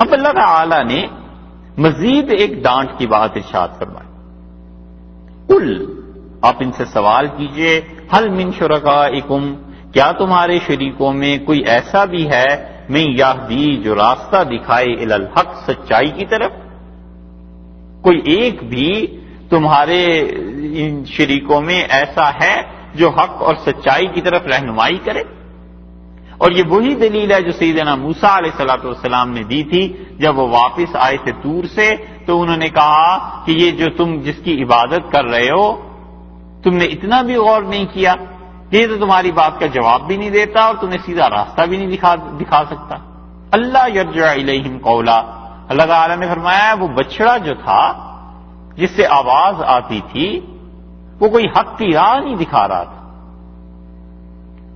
اب اللہ تعالی نے مزید ایک ڈانٹ کی بات ارشاد فرمائی. قل، آپ ان سے سوال کیجئے، هل من شرکائکم، کیا تمہارے شریکوں میں کوئی ایسا بھی ہے من یہدی، جو راستہ دکھائے الی الحق، سچائی کی طرف؟ کوئی ایک بھی تمہارے ان شریکوں میں ایسا ہے جو حق اور سچائی کی طرف رہنمائی کرے؟ اور یہ وہی دلیل ہے جو سیدنا موسیٰ علیہ الصلوۃ والسلام نے دی تھی جب وہ واپس آئے تھے طور سے، تو انہوں نے کہا کہ یہ جو تم جس کی عبادت کر رہے ہو، تم نے اتنا بھی غور نہیں کیا، یہ تو تمہاری بات کا جواب بھی نہیں دیتا اور تمہیں سیدھا راستہ بھی نہیں دکھا سکتا. اللہ یرجع الیہم قولا، اللہ تعالی نے فرمایا وہ بچڑا جو تھا جس سے آواز آتی تھی وہ کوئی حق کی راہ نہیں دکھا رہا تھا.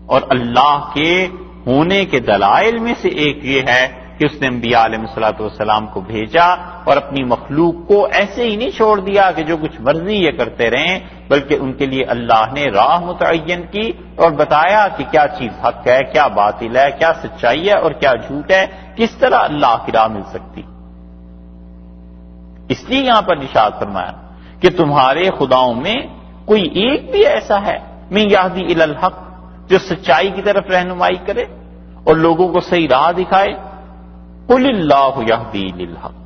اور اللہ کے ہونے کے دلائل میں سے ایک یہ ہے کہ اس نے انبیاء علیہ الصلوۃ والسلام کو بھیجا اور اپنی مخلوق کو ایسے ہی نہیں چھوڑ دیا کہ جو کچھ مرضی یہ کرتے رہیں، بلکہ ان کے لیے اللہ نے راہ متعین کی اور بتایا کہ کیا چیز حق ہے، کیا باطل ہے، کیا سچائی ہے اور کیا جھوٹ ہے، کس طرح اللہ کی راہ مل سکتی. اس لیے یہاں پر ارشاد فرمایا کہ تمہارے خداؤں میں کوئی ایک بھی ایسا ہے من یہدی الی الحق، جو سچائی کی طرف رہنمائی کرے اور لوگوں کو صحیح راہ دکھائے. قل اللہ یہدی للحق،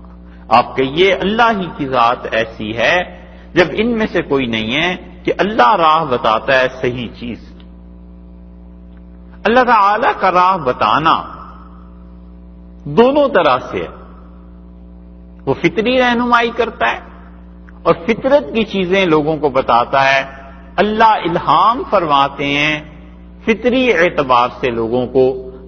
آپ کہیے اللہ ہی کی ذات ایسی ہے جب ان میں سے کوئی نہیں ہے کہ اللہ راہ بتاتا ہے صحیح چیز. اللہ تعالی کا راہ بتانا دونوں طرح سے ہے. وہ فطری رہنمائی کرتا ہے اور فطرت کی چیزیں لوگوں کو بتاتا ہے. اللہ الہام فرماتے ہیں فطری اعتبار سے لوگوں کو.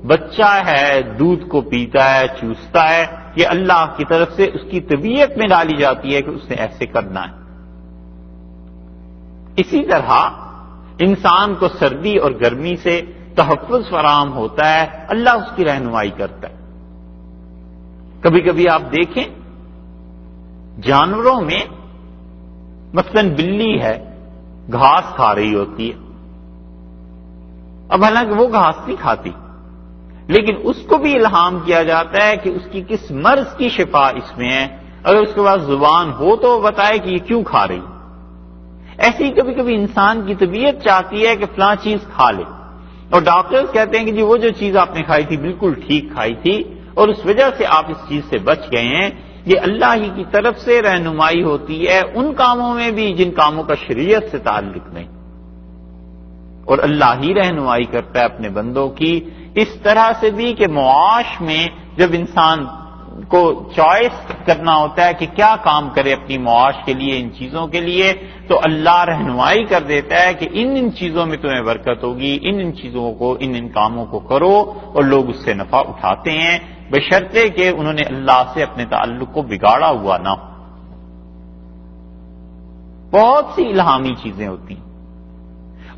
بچہ ہے دودھ کو پیتا ہے چوستا ہے، یہ اللہ کی طرف سے اس کی طبیعت میں ڈالی جاتی ہے کہ اس نے ایسے کرنا ہے. اسی طرح انسان کو سردی اور گرمی سے تحفظ فراہم ہوتا ہے، اللہ اس کی رہنمائی کرتا ہے. کبھی کبھی آپ دیکھیں جانوروں میں مثلا بلی ہے گھاس کھا رہی ہوتی ہے، اب حالانکہ وہ گھاس نہیں کھاتی، لیکن اس کو بھی الہام کیا جاتا ہے کہ اس کی کس مرض کی شفا اس میں ہے. اگر اس کے پاس زبان ہو تو وہ بتائے کہ یہ کیوں کھا رہی. ایسے ہی کبھی کبھی انسان کی طبیعت چاہتی ہے کہ فلاں چیز کھا لے، اور ڈاکٹرز کہتے ہیں کہ جی وہ جو چیز آپ نے کھائی تھی بالکل ٹھیک کھائی تھی اور اس وجہ سے آپ اس چیز سے بچ گئے ہیں. یہ اللہ ہی کی طرف سے رہنمائی ہوتی ہے ان کاموں میں بھی جن کاموں کا شریعت سے تعلق نہیں، اور اللہ ہی رہنمائی کرتا ہے اپنے بندوں کی. اس طرح سے بھی کہ معاش میں جب انسان کو چوائس کرنا ہوتا ہے کہ کیا کام کرے اپنی معاش کے لیے، ان چیزوں کے لیے، تو اللہ رہنمائی کر دیتا ہے کہ ان چیزوں میں تمہیں برکت ہوگی، ان چیزوں کو، ان کاموں کو کرو، اور لوگ اس سے نفع اٹھاتے ہیں بشرطے کہ انہوں نے اللہ سے اپنے تعلق کو بگاڑا ہوا نہ ہو. بہت سی الہامی چیزیں ہوتی ہیں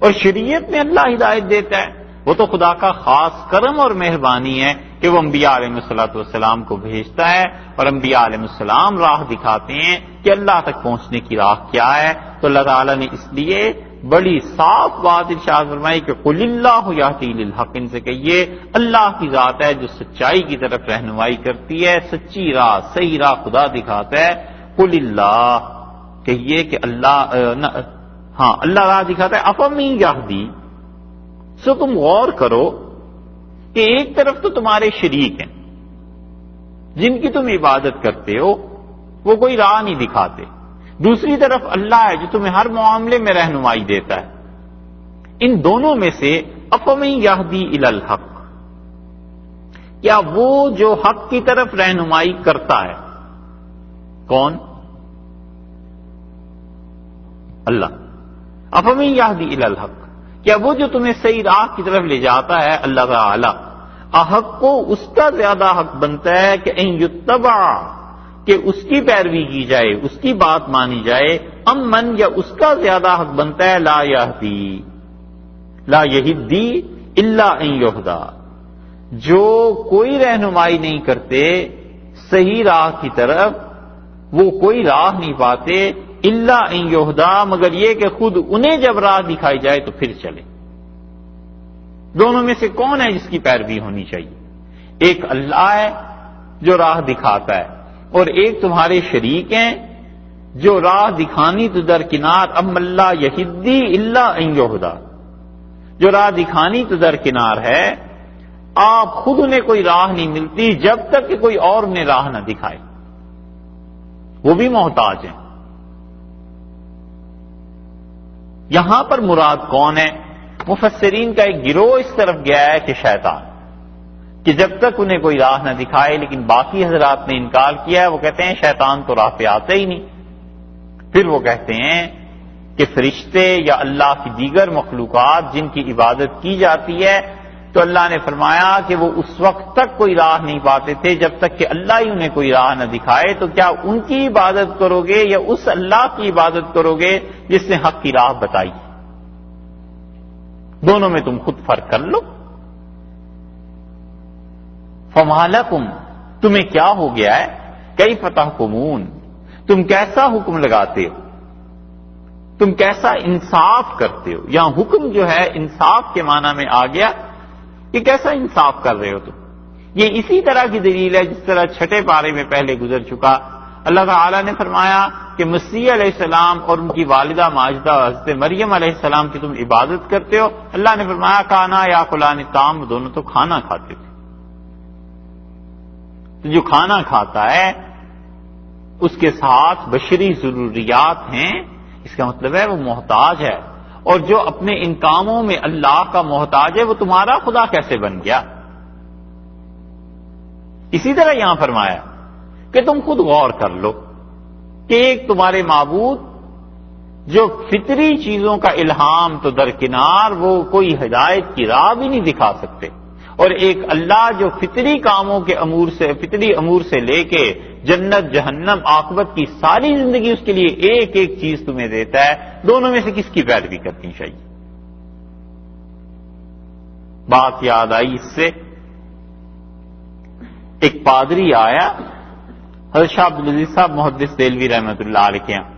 اور شریعت میں اللہ ہدایت دیتا ہے. وہ تو خدا کا خاص کرم اور مہربانی ہے کہ وہ انبیاء علیہ الصلوۃ والسلام کو بھیجتا ہے اور انبیاء علیہ السلام راہ دکھاتے ہیں کہ اللہ تک پہنچنے کی راہ کیا ہے. تو اللہ تعالیٰ نے اس لیے بڑی صاف بات ارشاد فرمائی کہ قل اللہ یہدی للحق، ان سے کہیے اللہ کی ذات ہے جو سچائی کی طرف رہنمائی کرتی ہے، سچی راہ صحیح راہ خدا دکھاتا ہے. قل اللہ، کہیے کہ اللہ اللہ راہ دکھاتا ہے. افمن یہدی، سو تم غور کرو کہ ایک طرف تو تمہارے شریک ہیں جن کی تم عبادت کرتے ہو، وہ کوئی راہ نہیں دکھاتے. دوسری طرف اللہ ہے جو تمہیں ہر معاملے میں رہنمائی دیتا ہے. ان دونوں میں سے افمن یہدی الی الحق، کیا وہ جو حق کی طرف رہنمائی کرتا ہے، کون؟ اللہ. افمن یہدی الی الحق، کیا وہ جو تمہیں صحیح راہ کی طرف لے جاتا ہے اللہ تعالی، احق کو اس کا زیادہ حق بنتا ہے کہ ان یتبع، کہ اس کی پیروی کی جائے، اس کی بات مانی جائے، من، یا اس کا زیادہ حق بنتا ہے لا یہدی الا ان یہدی، جو کوئی رہنمائی نہیں کرتے صحیح راہ کی طرف، وہ کوئی راہ نہیں پاتے الا ان یہدی، مگر یہ کہ خود انہیں جب راہ دکھائی جائے تو پھر چلے. دونوں میں سے کون ہے جس کی پیروی ہونی چاہیے؟ ایک اللہ ہے جو راہ دکھاتا ہے، اور ایک تمہارے شریک ہیں جو راہ دکھانی تو درکنار، ام اللہ یہدی الا ان یہدا، جو راہ دکھانی تو درکنار ہے، آپ خود انہیں کوئی راہ نہیں ملتی جب تک کہ کوئی اور انہیں راہ نہ دکھائے، وہ بھی محتاج ہیں۔ یہاں پر مراد کون ہے؟ مفسرین کا ایک گروہ اس طرف گیا ہے کہ شیطان، کہ جب تک انہیں کوئی راہ نہ دکھائے، لیکن باقی حضرات نے انکار کیا ہے، وہ کہتے ہیں شیطان تو راہ پہ آتا ہی نہیں۔ پھر وہ کہتے ہیں کہ فرشتے یا اللہ کی دیگر مخلوقات جن کی عبادت کی جاتی ہے، تو اللہ نے فرمایا کہ وہ اس وقت تک کوئی راہ نہیں پاتے تھے جب تک کہ اللہ ہی انہیں کوئی راہ نہ دکھائے، تو کیا ان کی عبادت کرو گے یا اس اللہ کی عبادت کرو گے جس نے حق کی راہ بتائی؟ دونوں میں تم خود فرق کر لو۔ فما لکم، تمہیں کیا ہو گیا ہے؟ کیف تحکمون، تم کیسا حکم لگاتے ہو، تم کیسا انصاف کرتے ہو۔ یہاں حکم جو ہے انصاف کے معنی میں آ گیا کہ کیسا انصاف کر رہے ہو تم۔ یہ اسی طرح کی دلیل ہے جس طرح چھٹے پارے میں پہلے گزر چکا۔ اللہ تعالیٰ نے فرمایا کہ مسیح علیہ السلام اور ان کی والدہ ماجدہ حضرت مریم علیہ السلام کی تم عبادت کرتے ہو۔ اللہ نے فرمایا کانا یا کلان طعام، دونوں تو کھانا کھاتے تھے۔ تو جو کھانا کھاتا ہے اس کے ساتھ بشری ضروریات ہیں، اس کا مطلب ہے وہ محتاج ہے، اور جو اپنے ان کاموں میں اللہ کا محتاج ہے وہ تمہارا خدا کیسے بن گیا؟ اسی طرح یہاں فرمایا کہ تم خود غور کر لو کہ ایک تمہارے معبود جو فطری چیزوں کا الہام تو درکنار، وہ کوئی ہدایت کی راہ بھی نہیں دکھا سکتے، اور ایک اللہ جو فطری کاموں کے فطری امور سے لے کے جنت جہنم عاقبت کی ساری زندگی اس کے لیے ایک ایک چیز تمہیں دیتا ہے، دونوں میں سے کس کی پیروی کرنی چاہیے؟ بات یاد آئی اس سے، ایک پادری آیا حضرت شاہ عبدالعزیز صاحب محدث دہلوی رحمۃ اللہ علیہ کے یہاں،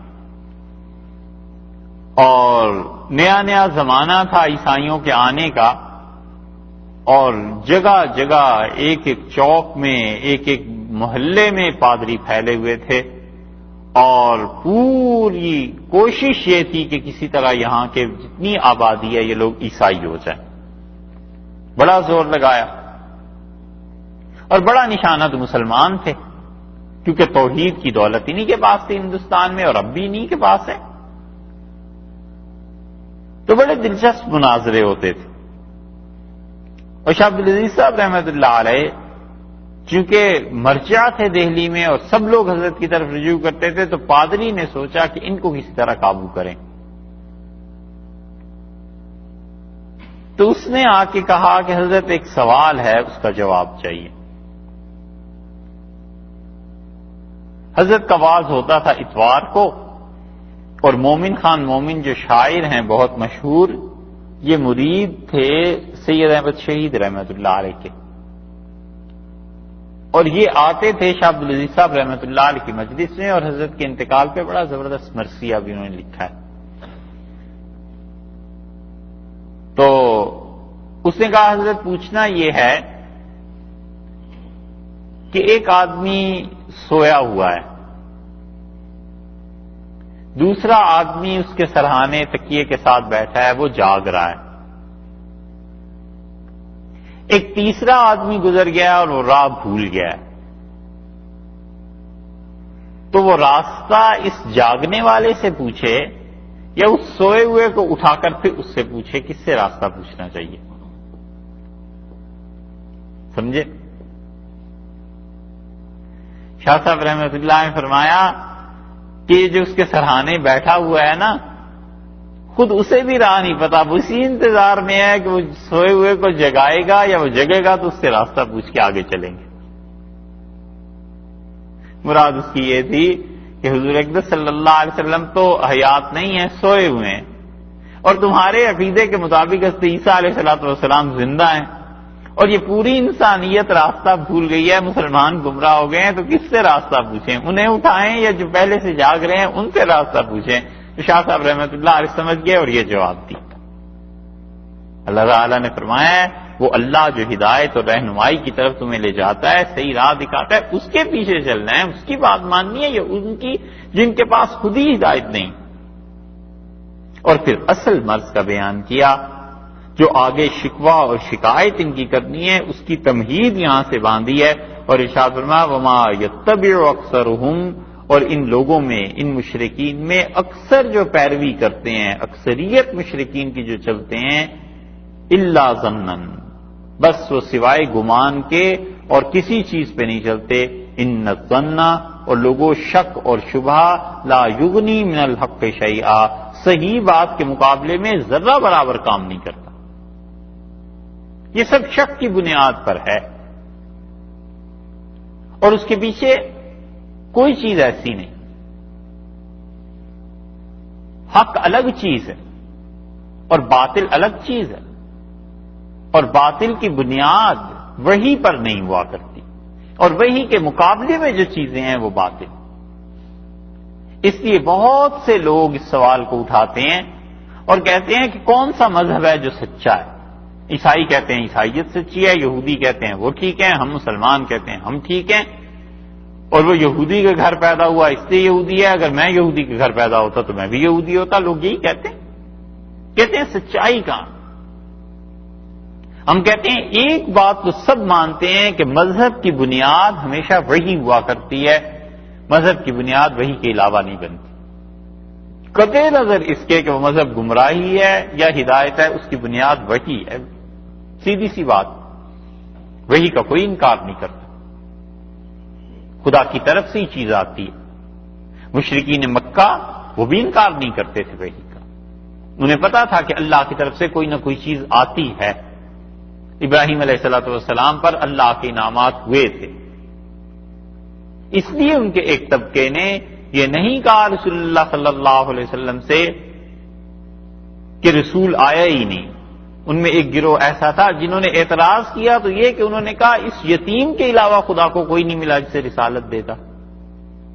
اور نیا نیا زمانہ تھا عیسائیوں کے آنے کا، اور جگہ جگہ ایک ایک چوک میں ایک ایک محلے میں پادری پھیلے ہوئے تھے، اور پوری کوشش یہ تھی کہ کسی طرح یہاں کے جتنی آبادی ہے یہ لوگ عیسائی ہو جائیں۔ بڑا زور لگایا، اور بڑا نشانہ تو مسلمان تھے، کیونکہ توحید کی دولت انہی کے پاس تھی ہندوستان میں، اور اب بھی انہی کے پاس ہے۔ تو بڑے دلچسپ مناظرے ہوتے تھے، اور شاہ عبدالعزیز صاحب رحمۃ اللہ علیہ چونکہ مرجع تھے دہلی میں اور سب لوگ حضرت کی طرف رجوع کرتے تھے، تو پادری نے سوچا کہ ان کو کسی طرح قابو کریں۔ تو اس نے آ کے کہا کہ حضرت ایک سوال ہے، اس کا جواب چاہیے۔ حضرت کا واز ہوتا تھا اتوار کو، اور مومن خان مومن جو شاعر ہیں بہت مشہور، یہ مرید تھے سید احمد شہید رحمۃ اللہ علیہ کے، اور یہ آتے تھے شاہ عبدالعزیز صاحب رحمۃ اللہ علیہ کی مجلس میں، اور حضرت کے انتقال پہ بڑا زبردست مرثیہ بھی انہوں نے لکھا ہے۔ تو اس نے کہا حضرت پوچھنا یہ ہے کہ ایک آدمی سویا ہوا ہے، دوسرا آدمی اس کے سرہانے تکیے کے ساتھ بیٹھا ہے، وہ جاگ رہا ہے، ایک تیسرا آدمی گزر گیا اور وہ راہ بھول گیا ہے، تو وہ راستہ اس جاگنے والے سے پوچھے یا اس سوئے ہوئے کو اٹھا کر پھر اس سے پوچھے؟ کس سے راستہ پوچھنا چاہیے؟ سمجھے؟ شاہ صاحب رحمۃ اللہ نے فرمایا کہ جو اس کے سرہانے بیٹھا ہوا ہے نا، خود اسے بھی راہ نہیں پتا، وہ اسی انتظار میں ہے کہ وہ سوئے ہوئے کو جگائے گا یا وہ جگے گا تو اس سے راستہ پوچھ کے آگے چلیں گے۔ مراد اس کی یہ تھی کہ حضور اقدس صلی اللہ علیہ وسلم تو حیات نہیں ہیں، سوئے ہوئے ہیں، اور تمہارے عقیدے کے مطابق حضرت عیسیٰ علیہ السلام زندہ ہیں، اور یہ پوری انسانیت راستہ بھول گئی ہے، مسلمان گمراہ ہو گئے ہیں، تو کس سے راستہ پوچھیں؟ انہیں اٹھائیں یا جو پہلے سے جاگ رہے ہیں ان سے راستہ پوچھیں؟ تو شاہ صاحب رحمۃ اللہ علیہ سمجھ گئے اور یہ جواب دی۔ اللہ تعالیٰ نے فرمایا وہ اللہ جو ہدایت اور رہنمائی کی طرف تمہیں لے جاتا ہے، صحیح راہ دکھاتا ہے، اس کے پیچھے چلنا ہے، اس کی بات ماننی ہے، یا ان کی جن کے پاس خود ہی ہدایت نہیں۔ اور پھر اصل مرض کا بیان کیا، جو آگے شکوہ اور شکایت ان کی کرنی ہے اس کی تمہید یہاں سے باندھی ہے، اور ارشاد فرمایا وما یتبع اکثرہم، اور ان لوگوں میں، ان مشرکین میں اکثر جو پیروی کرتے ہیں، اکثریت مشرکین کی جو چلتے ہیں، الا ظنن، بس وہ سوائے گمان کے اور کسی چیز پہ نہیں چلتے۔ ان الظن، اور لوگوں شک اور شبہ، لا یغنی من الحق شیئا، صحیح بات کے مقابلے میں ذرہ برابر کام نہیں کرتا۔ یہ سب شک کی بنیاد پر ہے، اور اس کے پیچھے کوئی چیز ایسی نہیں۔ حق الگ چیز ہے اور باطل الگ چیز ہے، اور باطل کی بنیاد وحی پر نہیں ہوا کرتی، اور وحی کے مقابلے میں جو چیزیں ہیں وہ باطل۔ اس لیے بہت سے لوگ اس سوال کو اٹھاتے ہیں اور کہتے ہیں کہ کون سا مذہب ہے جو سچا ہے؟ عیسائی کہتے ہیں عیسائیت سچی ہے، یہودی کہتے ہیں وہ ٹھیک ہیں، ہم مسلمان کہتے ہیں ہم ٹھیک ہیں، اور وہ یہودی کے گھر پیدا ہوا اس لیے یہودی ہے، اگر میں یہودی کے گھر پیدا ہوتا تو میں بھی یہودی ہوتا۔ لوگ یہی کہتے ہیں سچائی کہاں؟ ہم کہتے ہیں ایک بات تو سب مانتے ہیں کہ مذہب کی بنیاد ہمیشہ وہی ہوا کرتی ہے، مذہب کی بنیاد وہی کے علاوہ نہیں بنتی۔ قطع نظر اس کے کہ وہ مذہب گمراہی ہے یا ہدایت ہے، اس کی بنیاد وہی ہے، سیدھی سی بات، وہی کا کوئی انکار نہیں کرتا، خدا کی طرف سے ہی چیز آتی ہے۔ مشرکین مکہ وہ بھی انکار نہیں کرتے تھے وحی کا، انہیں پتا تھا کہ اللہ کی طرف سے کوئی نہ کوئی چیز آتی ہے۔ ابراہیم علیہ السلام پر اللہ کے انعامات ہوئے تھے، اس لیے ان کے ایک طبقے نے یہ نہیں کہا رسول اللہ صلی اللہ علیہ وسلم سے کہ رسول آیا ہی نہیں۔ ان میں ایک گروہ ایسا تھا جنہوں نے اعتراض کیا تو یہ کہ انہوں نے کہا اس یتیم کے علاوہ خدا کو کوئی نہیں ملا جسے رسالت دیتا،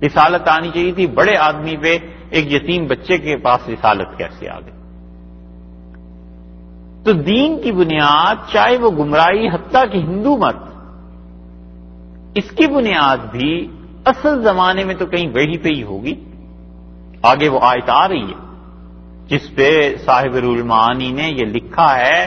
رسالت آنی چاہیے تھی، بڑے آدمی پہ ایک یتیم بچے کے پاس رسالت کیسے آ گئی؟ تو دین کی بنیاد چاہے وہ گمراہی، حتیٰ کہ ہندو مت، اس کی بنیاد بھی اصل زمانے میں تو کہیں وہی پہ ہی ہوگی۔ آگے وہ آیت آ رہی ہے جس پہ صاحب روح المعانی نے یہ لکھا ہے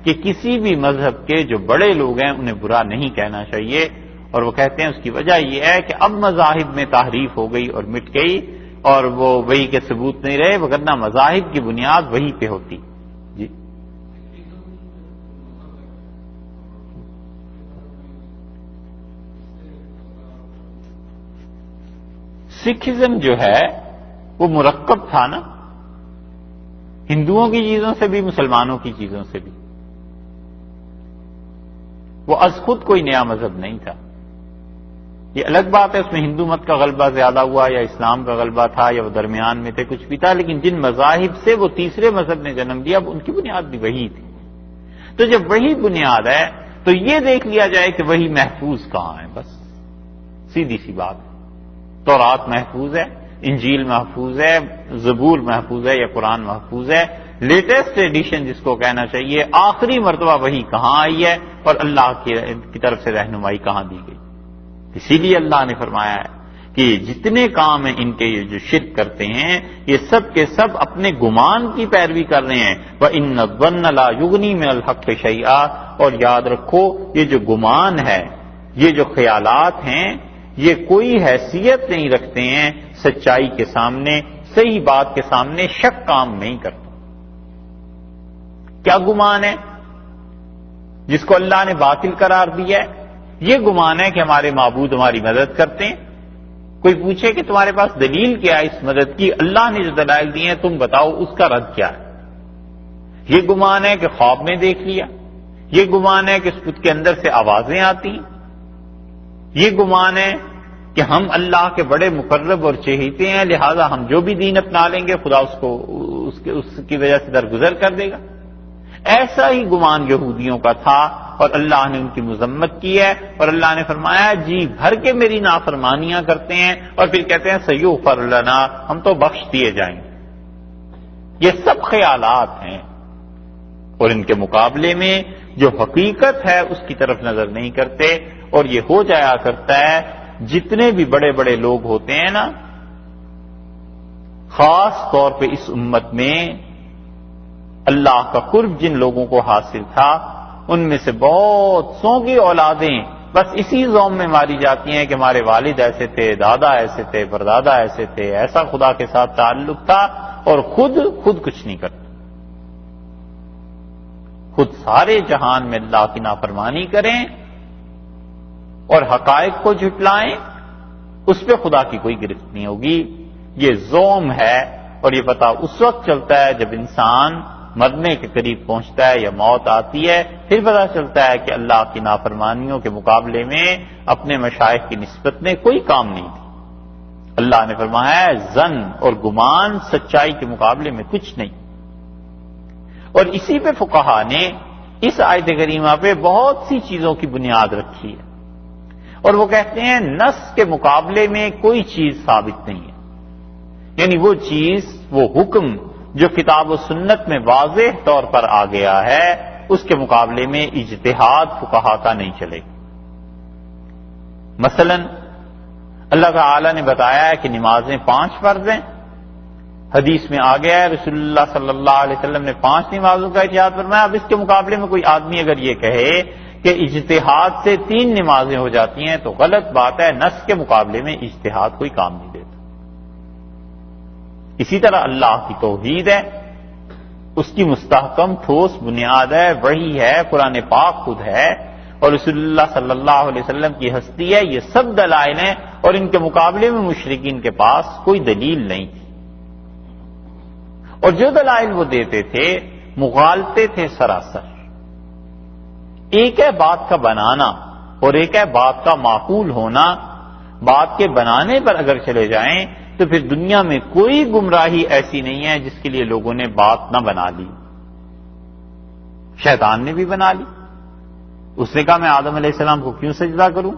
کہ کسی بھی مذہب کے جو بڑے لوگ ہیں انہیں برا نہیں کہنا چاہیے، اور وہ کہتے ہیں اس کی وجہ یہ ہے کہ اب مذاہب میں تحریف ہو گئی اور مٹ گئی، اور وہ وہی کے ثبوت نہیں رہے، وگرنہ مذاہب کی بنیاد وہی پہ ہوتی۔ جی سکھزم جو ہے وہ مرکب تھا نا، ہندوؤں کی چیزوں سے بھی مسلمانوں کی چیزوں سے بھی، وہ از خود کوئی نیا مذہب نہیں تھا۔ یہ الگ بات ہے اس میں ہندو مت کا غلبہ زیادہ ہوا یا اسلام کا غلبہ تھا یا وہ درمیان میں تھے، کچھ بھی تھا، لیکن جن مذاہب سے وہ تیسرے مذہب نے جنم لیا ان کی بنیاد بھی وہی تھی۔ تو جب وہی بنیاد ہے تو یہ دیکھ لیا جائے کہ وہی محفوظ کہاں ہے، بس سیدھی سی بات ہے۔ تورات محفوظ ہے، انجیل محفوظ ہے، زبور محفوظ ہے یا قرآن محفوظ ہے، لیٹسٹ ایڈیشن جس کو کہنا چاہیے، آخری مرتبہ وہی کہاں آئی ہے اور اللہ کی طرف سے رہنمائی کہاں دی گئی۔ اسی لیے اللہ نے فرمایا ہے کہ جتنے کام ہیں ان کے، یہ جو شرک کرتے ہیں یہ سب کے سب اپنے گمان کی پیروی کر رہے ہیں۔ وَإِنَّ الظَّنَّ لَا يُغْنِي مِنَ الْحَقِّ شَيْئًا، اور یاد رکھو یہ جو گمان ہے، یہ جو خیالات ہیں، یہ کوئی حیثیت نہیں رکھتے ہیں سچائی کے سامنے، صحیح بات کے سامنے شک کام نہیں کرتا۔ کیا گمان ہے جس کو اللہ نے باطل قرار دیا ہے؟ یہ گمان ہے کہ ہمارے معبود ہماری مدد کرتے ہیں۔ کوئی پوچھے کہ تمہارے پاس دلیل کیا ہے اس مدد کی؟ اللہ نے جو دلائل دی ہیں تم بتاؤ اس کا رد کیا ہے؟ یہ گمان ہے کہ خواب میں دیکھ لیا، یہ گمان ہے کہ اس بت کے اندر سے آوازیں آتی ہیں، یہ گمان ہے کہ ہم اللہ کے بڑے مقرب اور چہیتے ہیں لہذا ہم جو بھی دین اپنا لیں گے خدا اس کی وجہ سے درگزر کر دے گا۔ ایسا ہی گمان یہودیوں کا تھا اور اللہ نے ان کی مذمت کی ہے، اور اللہ نے فرمایا جی بھر کے میری نافرمانیاں کرتے ہیں اور پھر کہتے ہیں سیغفر لنا، ہم تو بخش دیے جائیں گے۔ یہ سب خیالات ہیں، اور ان کے مقابلے میں جو حقیقت ہے اس کی طرف نظر نہیں کرتے. اور یہ ہو جایا کرتا ہے جتنے بھی بڑے بڑے لوگ ہوتے ہیں نا، خاص طور پہ اس امت میں اللہ کا قرب جن لوگوں کو حاصل تھا ان میں سے بہت سو کی اولادیں بس اسی زوم میں ماری جاتی ہیں کہ ہمارے والد ایسے تھے، دادا ایسے تھے، پردادا ایسے تھے، ایسا خدا کے ساتھ تعلق تھا، اور خود کچھ نہیں کرتے. خود سارے جہان میں اللہ کی نافرمانی کریں اور حقائق کو جھٹلائیں، اس پہ خدا کی کوئی گرفت نہیں ہوگی. یہ زوم ہے، اور یہ پتہ اس وقت چلتا ہے جب انسان مرنے کے قریب پہنچتا ہے یا موت آتی ہے، پھر پتہ چلتا ہے کہ اللہ کی نافرمانیوں کے مقابلے میں اپنے مشائخ کی نسبت میں کوئی کام نہیں تھی. اللہ نے فرمایا ہے ظن اور گمان سچائی کے مقابلے میں کچھ نہیں. اور اسی پہ فقہا نے اس آیت کریمہ پہ بہت سی چیزوں کی بنیاد رکھی ہے، اور وہ کہتے ہیں نص کے مقابلے میں کوئی چیز ثابت نہیں ہے. یعنی وہ چیز، وہ حکم جو کتاب و سنت میں واضح طور پر آ گیا ہے، اس کے مقابلے میں اجتہاد فقہا کا نہیں چلے گا. مثلا اللہ تعالی نے بتایا ہے کہ نمازیں 5 فرض ہیں. حدیث میں آ گیا ہے رسول اللہ صلی اللہ علیہ وسلم نے 5 نمازوں کا ارشاد فرمایا. اب اس کے مقابلے میں کوئی آدمی اگر یہ کہے کہ اجتہاد سے 3 نمازیں ہو جاتی ہیں تو غلط بات ہے. نص کے مقابلے میں اجتہاد کوئی کام نہیں دیتا. اسی طرح اللہ کی توحید ہے، اس کی مستحکم ٹھوس بنیاد ہے، وحی ہے، قرآن پاک خود ہے، اور رسول اللہ صلی اللہ علیہ وسلم کی ہستی ہے. یہ سب دلائل ہیں، اور ان کے مقابلے میں مشرکین کے پاس کوئی دلیل نہیں تھی. اور جو دلائل وہ دیتے تھے مغالطے تھے سراسر. ایک ہے بات کا بنانا اور ایک ہے بات کا معقول ہونا. بات کے بنانے پر اگر چلے جائیں تو پھر دنیا میں کوئی گمراہی ایسی نہیں ہے جس کے لیے لوگوں نے بات نہ بنا لی. شیطان نے بھی بنا لی. اس نے کہا میں آدم علیہ السلام کو کیوں سجدہ کروں؟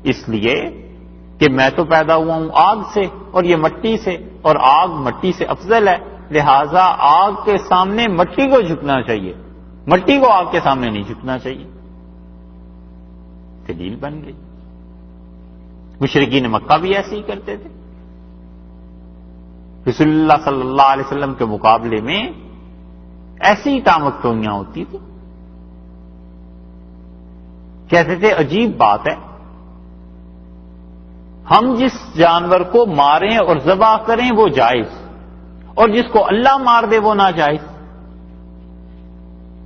اس لیے کہ میں تو پیدا ہوا ہوں آگ سے اور یہ مٹی سے، اور آگ مٹی سے افضل ہے، لہذا آگ کے سامنے مٹی کو جھکنا چاہیے، مٹی کو آگ کے سامنے نہیں جھکنا چاہیے. دلیل بن گئی. مشرکین مکہ بھی ایسے ہی کرتے تھے. رسول اللہ صلی اللہ علیہ وسلم کے مقابلے میں ایسی ہی ٹامکٹوئیاں ہوتی تھی. کہتے تھے عجیب بات ہے، ہم جس جانور کو ماریں اور ذبح کریں وہ جائز، اور جس کو اللہ مار دے وہ ناجائز.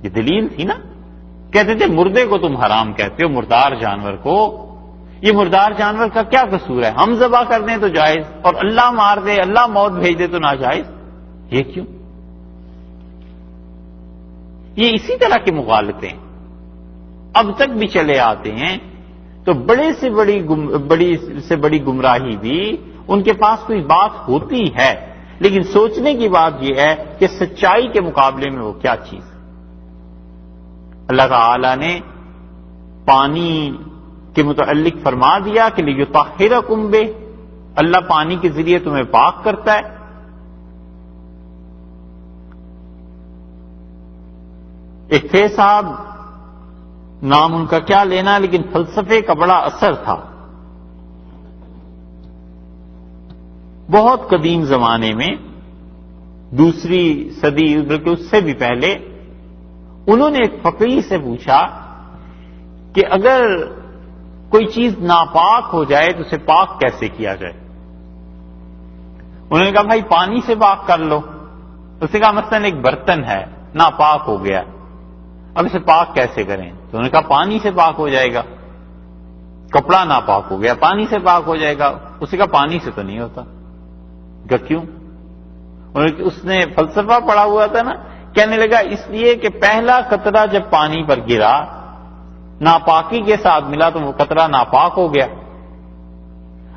یہ دلیل تھی نا. کہتے تھے مردے کو تم حرام کہتے ہو، مردار جانور کو. یہ مردار جانور کا کیا قصور ہے؟ ہم ذبح کر دیں تو جائز، اور اللہ مار دے، اللہ موت بھیج دے تو ناجائز. یہ کیوں؟ یہ اسی طرح کے مغالطے اب تک بھی چلے آتے ہیں. تو بڑی سے بڑی گمراہی بھی ان کے پاس کوئی بات ہوتی ہے، لیکن سوچنے کی بات یہ ہے کہ سچائی کے مقابلے میں وہ کیا چیز ہے. اللہ تعالی نے پانی کے متعلق فرما دیا کہ لیطہرکم بہ، اللہ پانی کے ذریعے تمہیں پاک کرتا ہے. ایک تھے صاحب، نام ان کا کیا لینا، لیکن فلسفے کا بڑا اثر تھا. بہت قدیم زمانے میں، 2 صدی بلکہ اس سے بھی پہلے، انہوں نے ایک فقیہ سے پوچھا کہ اگر کوئی چیز ناپاک ہو جائے تو اسے پاک کیسے کیا جائے. انہوں نے کہا بھائی پانی سے پاک کر لو. اس نے کہا مثلا ایک برتن ہے ناپاک ہو گیا، اب اسے پاک کیسے کریں؟ تو انہوں نے کہا پانی سے پاک ہو جائے گا. کپڑا ناپاک ہو گیا، پانی سے پاک ہو جائے گا. اس نے کہا پانی سے تو نہیں ہوتا. کہا کیوں؟ اس نے فلسفہ پڑھا ہوا تھا نا. کہنے لگا اس لیے کہ پہلا قطرہ جب پانی پر گرا، ناپاکی کے ساتھ ملا تو وہ قطرہ ناپاک ہو گیا.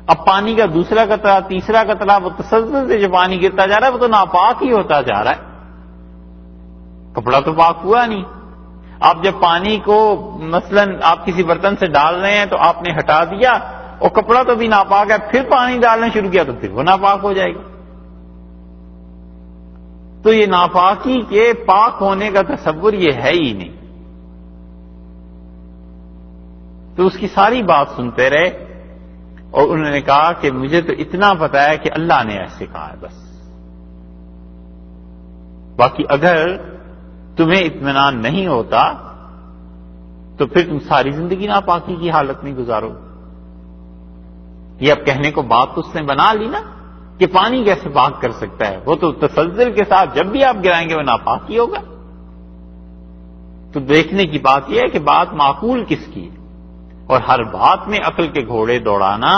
اب پانی کا دوسرا قطرہ، تیسرا قطرہ، وہ تسلسل سے جو پانی گرتا جا رہا ہے وہ تو ناپاک ہی ہوتا جا رہا ہے. کپڑا تو پاک ہوا نہیں. آپ جب پانی کو مثلا آپ کسی برتن سے ڈال رہے ہیں تو آپ نے ہٹا دیا اور کپڑا تو بھی ناپاک ہے، پھر پانی ڈالنا شروع کیا تو پھر وہ ناپاک ہو جائے گا. تو یہ ناپاکی کے پاک ہونے کا تصور یہ ہے ہی نہیں. تو اس کی ساری بات سنتے رہے اور انہوں نے کہا کہ مجھے تو اتنا پتا ہے کہ اللہ نے ایسے کہا ہے بس، باقی اگر تمہیں اطمینان نہیں ہوتا تو پھر تم ساری زندگی ناپاکی کی حالت میں گزارو۔ یہ اب کہنے کو بات تو اس نے بنا لی نا کہ پانی کیسے پاک کر سکتا ہے، وہ تو تسلسل کے ساتھ جب بھی آپ گرائیں گے وہ ناپاکی ہوگا۔ تو دیکھنے کی بات یہ ہے کہ بات معقول کس کی ہے، اور ہر بات میں عقل کے گھوڑے دوڑانا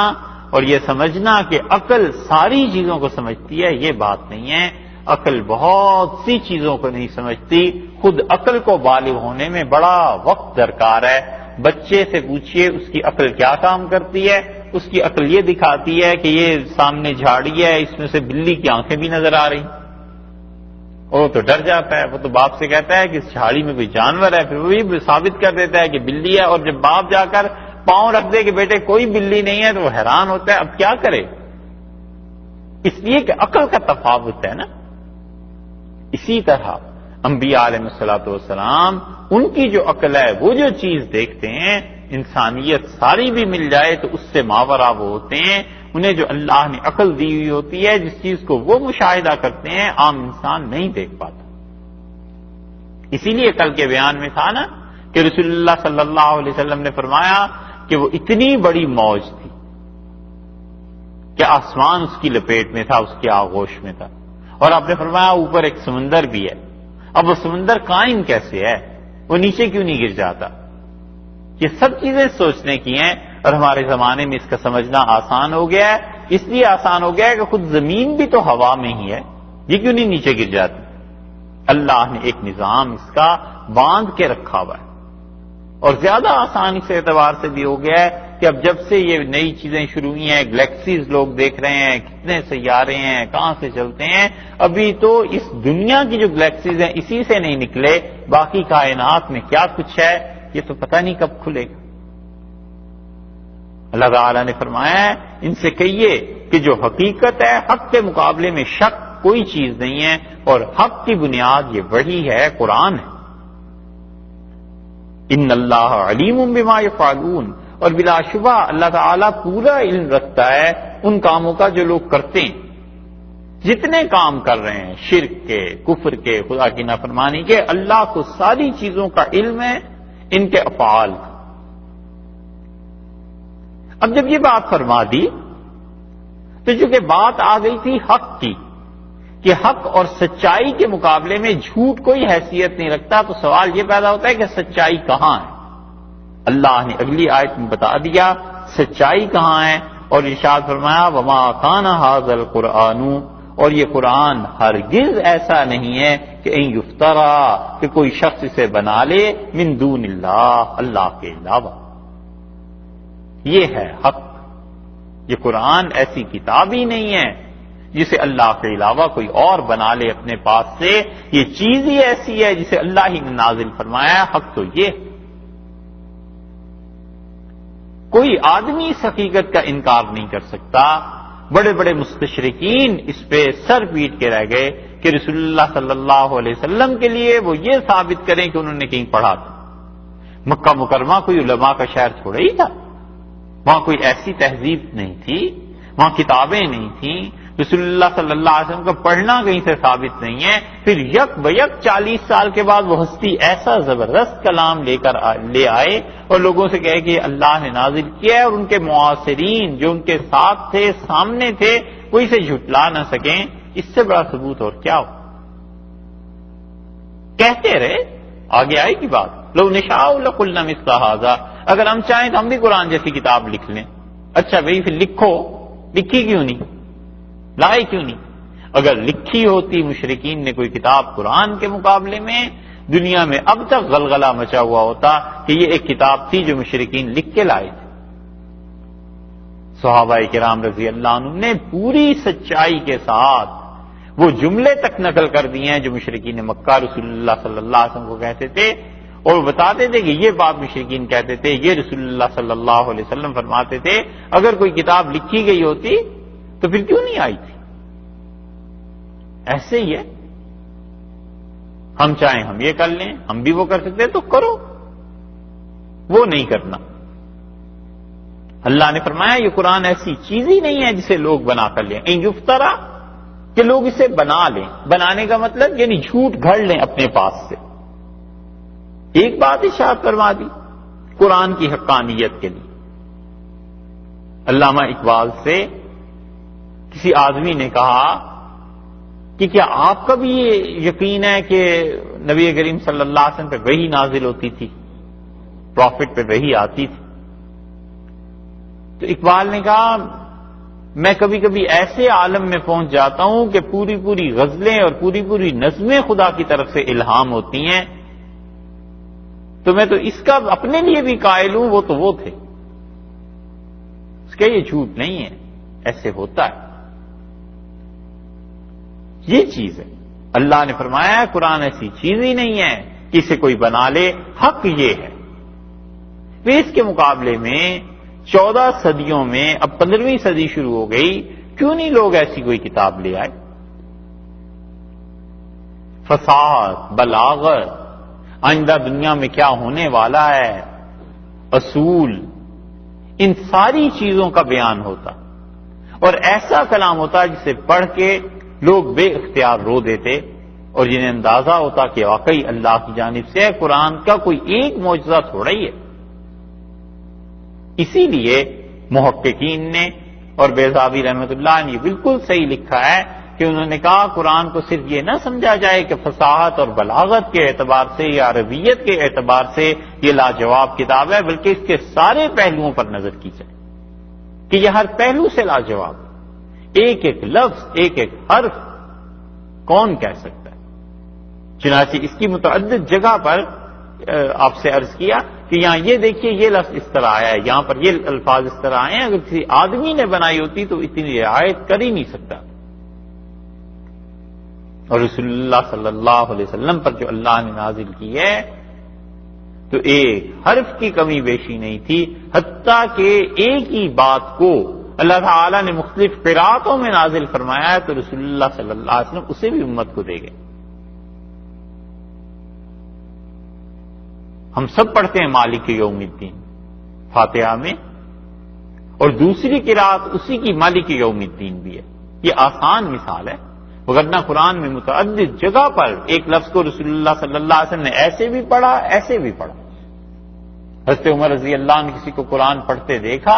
اور یہ سمجھنا کہ عقل ساری چیزوں کو سمجھتی ہے، یہ بات نہیں ہے۔ عقل بہت سی چیزوں کو نہیں سمجھتی، خود عقل کو بالغ ہونے میں بڑا وقت درکار ہے۔ بچے سے پوچھئے اس کی عقل کیا کام کرتی ہے، اس کی عقل یہ دکھاتی ہے کہ یہ سامنے جھاڑی ہے، اس میں سے بلی کی آنکھیں بھی نظر آ رہی، وہ تو ڈر جاتا ہے، وہ تو باپ سے کہتا ہے کہ اس جھاڑی میں کوئی جانور ہے، پھر وہ بھی ثابت کر دیتا ہے کہ بلی ہے، اور جب باپ جا کر پاؤں رکھ دے کہ بیٹے کوئی بلی نہیں ہے تو وہ حیران ہوتا ہے اب کیا کرے، اس لیے کہ عقل کا تفاوت ہے نا۔ اسی طرح انبیاء علیہ الصلوۃ والسلام ان کی جو عقل ہے، وہ جو چیز دیکھتے ہیں، انسانیت ساری بھی مل جائے تو اس سے ماورا وہ ہوتے ہیں، انہیں جو اللہ نے عقل دی ہوئی ہوتی ہے، جس چیز کو وہ مشاہدہ کرتے ہیں عام انسان نہیں دیکھ پاتا۔ اسی لیے کل کے بیان میں تھا نا کہ رسول اللہ صلی اللہ علیہ وسلم نے فرمایا کہ وہ اتنی بڑی موج تھی کہ آسمان اس کی لپیٹ میں تھا، اس کے آغوش میں تھا، اور آپ نے فرمایا اوپر ایک سمندر بھی ہے، اب وہ سمندر قائم کیسے ہے، وہ نیچے کیوں نہیں گر جاتا؟ یہ سب چیزیں سوچنے کی ہیں، اور ہمارے زمانے میں اس کا سمجھنا آسان ہو گیا ہے، اس لیے آسان ہو گیا ہے کہ خود زمین بھی تو ہوا میں ہی ہے، یہ کیوں نہیں نیچے گر جاتی؟ اللہ نے ایک نظام اس کا باندھ کے رکھا ہوا ہے، اور زیادہ آسان اس اعتبار سے بھی ہو گیا ہے کہ اب جب سے یہ نئی چیزیں شروع ہوئی ہیں، گلیکسیز لوگ دیکھ رہے ہیں، کتنے سیارے ہیں، کہاں سے چلتے ہیں، ابھی تو اس دنیا کی جو گلیکسیز ہیں اسی سے نہیں نکلے، باقی کائنات میں کیا کچھ ہے یہ تو پتہ نہیں کب کھلے گا۔ اللہ تعالیٰ نے فرمایا ہے ان سے کہیے کہ جو حقیقت ہے، حق کے مقابلے میں شک کوئی چیز نہیں ہے، اور حق کی بنیاد یہ وحی ہے، قرآن ہے۔ ان اللہ علیم بما یفعلون، اور بلا شبہ اللہ تعالیٰ پورا علم رکھتا ہے ان کاموں کا جو لوگ کرتے ہیں، جتنے کام کر رہے ہیں، شرک کے، کفر کے، خدا کی نافرمانی کے، اللہ کو ساری چیزوں کا علم ہے، ان کے افعال کا۔ اب جب یہ بات فرما دی تو چونکہ بات آ گئی تھی حق کی کہ حق اور سچائی کے مقابلے میں جھوٹ کوئی حیثیت نہیں رکھتا، تو سوال یہ پیدا ہوتا ہے کہ سچائی کہاں ہے؟ اللہ نے اگلی آیت میں بتا دیا سچائی کہاں ہے، اور ارشاد فرمایا وما کان ھذا القرآن، اور یہ قرآن ہرگز ایسا نہیں ہے کہ ان یفترا، کہ کوئی شخص اسے بنا لے من دون اللہ، اللہ کے علاوہ۔ یہ ہے حق، یہ قرآن ایسی کتاب ہی نہیں ہے جسے اللہ کے علاوہ کوئی اور بنا لے اپنے پاس سے، یہ چیز ہی ایسی ہے جسے اللہ ہی نے نازل فرمایا۔ حق تو یہ ہے، کوئی آدمی اس حقیقت کا انکار نہیں کر سکتا۔ بڑے بڑے مستشرقین اس پہ سر پیٹ کے رہ گئے کہ رسول اللہ صلی اللہ علیہ وسلم کے لیے وہ یہ ثابت کریں کہ انہوں نے کہیں پڑھا تھا۔ مکہ مکرمہ کوئی علماء کا شہر تھوڑا ہی تھا، وہاں کوئی ایسی تہذیب نہیں تھی، وہاں کتابیں نہیں تھیں، رسول اللہ صلی اللہ علیہ وسلم کا پڑھنا کہیں سے ثابت نہیں ہے۔ پھر یک بیک 40 سال کے بعد وہ ہستی ایسا زبردست کلام لے آئے اور لوگوں سے کہے کہ اللہ نے نازل کیا ہے، اور ان کے معاصرین جو ان کے ساتھ تھے، سامنے تھے، کوئی سے جھٹلا نہ سکیں، اس سے بڑا ثبوت اور کیا ہو؟ کہتے رہے، آگے آئے کی بات لو نشاء لقلنا مثل ھذا، اگر ہم چاہیں تو ہم بھی قرآن جیسی کتاب لکھ لیں۔ اچھا بھائی پھر لکھو، لکھی کیوں نہیں، لائے کیوں نہیں؟ اگر لکھی ہوتی مشرکین نے کوئی کتاب قرآن کے مقابلے میں، دنیا میں اب تک غلغلہ مچا ہوا ہوتا کہ یہ ایک کتاب تھی جو مشرکین لکھ کے لائے تھے۔ صحابہ کرام رضی اللہ عنہ نے پوری سچائی کے ساتھ وہ جملے تک نقل کر دیے ہیں جو مشرکین مکہ رسول اللہ صلی اللہ علیہ وسلم کو کہتے تھے، اور وہ بتاتے تھے کہ یہ بات مشرکین کہتے تھے، یہ رسول اللہ صلی اللہ علیہ وسلم فرماتے تھے۔ اگر کوئی کتاب لکھی گئی ہوتی تو پھر کیوں نہیں آئی تھی؟ ایسے ہی ہے، ہم چاہیں ہم یہ کر لیں، ہم بھی وہ کر سکتے ہیں تو کرو، وہ نہیں کرنا۔ اللہ نے فرمایا یہ قرآن ایسی چیز ہی نہیں ہے جسے لوگ بنا کر لیں، ان یفترا کہ لوگ اسے بنا لیں، بنانے کا مطلب یعنی جھوٹ گھڑ لیں اپنے پاس سے۔ ایک بات ارشاد فرما دی قرآن کی حقانیت کے لیے۔ علامہ اقبال سے کسی آدمی نے کہا کہ کیا آپ کا بھی یہ یقین ہے کہ نبی کریم صلی اللہ علیہ وسلم پہ وحی نازل ہوتی تھی، پروفٹ پہ وحی آتی تھی؟ تو اقبال نے کہا میں کبھی کبھی ایسے عالم میں پہنچ جاتا ہوں کہ پوری پوری غزلیں اور پوری پوری نظمیں خدا کی طرف سے الہام ہوتی ہیں، تو میں تو اس کا اپنے لیے بھی قائل ہوں، وہ تو وہ تھے۔ اس کا یہ جھوٹ نہیں ہے، ایسے ہوتا ہے، یہ چیز ہے۔ اللہ نے فرمایا قرآن ایسی چیز ہی نہیں ہے کہ اسے کوئی بنا لے، حق یہ ہے۔ پھر اس کے مقابلے میں 14 صدیوں میں اب 15ویں صدی شروع ہو گئی، کیوں نہیں لوگ ایسی کوئی کتاب لے آئے؟ فصاحت، بلاغت، آئندہ دنیا میں کیا ہونے والا ہے، اصول، ان ساری چیزوں کا بیان ہوتا اور ایسا کلام ہوتا جسے پڑھ کے لوگ بے اختیار رو دیتے اور جنہیں اندازہ ہوتا کہ واقعی اللہ کی جانب سے ہے، قرآن کا کوئی ایک معجزہ تھوڑا ہی ہے۔ اسی لیے محققین نے اور بیضاوی رحمۃ اللہ نے یہ بالکل صحیح لکھا ہے کہ انہوں نے کہا قرآن کو صرف یہ نہ سمجھا جائے کہ فصاحت اور بلاغت کے اعتبار سے یا عربیت کے اعتبار سے یہ لاجواب کتاب ہے، بلکہ اس کے سارے پہلوؤں پر نظر کی جائے کہ یہ ہر پہلو سے لاجواب ہے، ایک ایک لفظ، ایک ایک حرف کون کہہ سکتا ہے؟ چنانچہ اس کی متعدد جگہ پر آپ سے عرض کیا کہ یہاں یہ دیکھیے یہ لفظ اس طرح آیا ہے، یہاں پر یہ الفاظ اس طرح آئے ہیں، اگر کسی آدمی نے بنائی ہوتی تو اتنی رعایت کر ہی نہیں سکتا۔ اور رسول اللہ صلی اللہ علیہ وسلم پر جو اللہ نے نازل کی ہے تو ایک حرف کی کمی بیشی نہیں تھی، حتیٰ کہ ایک ہی بات کو اللہ تعالیٰ نے مختلف قراتوں میں نازل فرمایا ہے تو رسول اللہ صلی اللہ علیہ وسلم اسے بھی امت کو دے گئے۔ ہم سب پڑھتے ہیں مالک یوم الدین فاتحہ میں، اور دوسری قرات اسی کی مالک یوم الدین بھی ہے۔ یہ آسان مثال ہے، وگرنہ قرآن میں متعدد جگہ پر ایک لفظ کو رسول اللہ صلی اللہ علیہ وسلم نے ایسے بھی پڑھا، ایسے بھی پڑھا۔ حضرت عمر رضی اللہ عنہ کسی کو قرآن پڑھتے دیکھا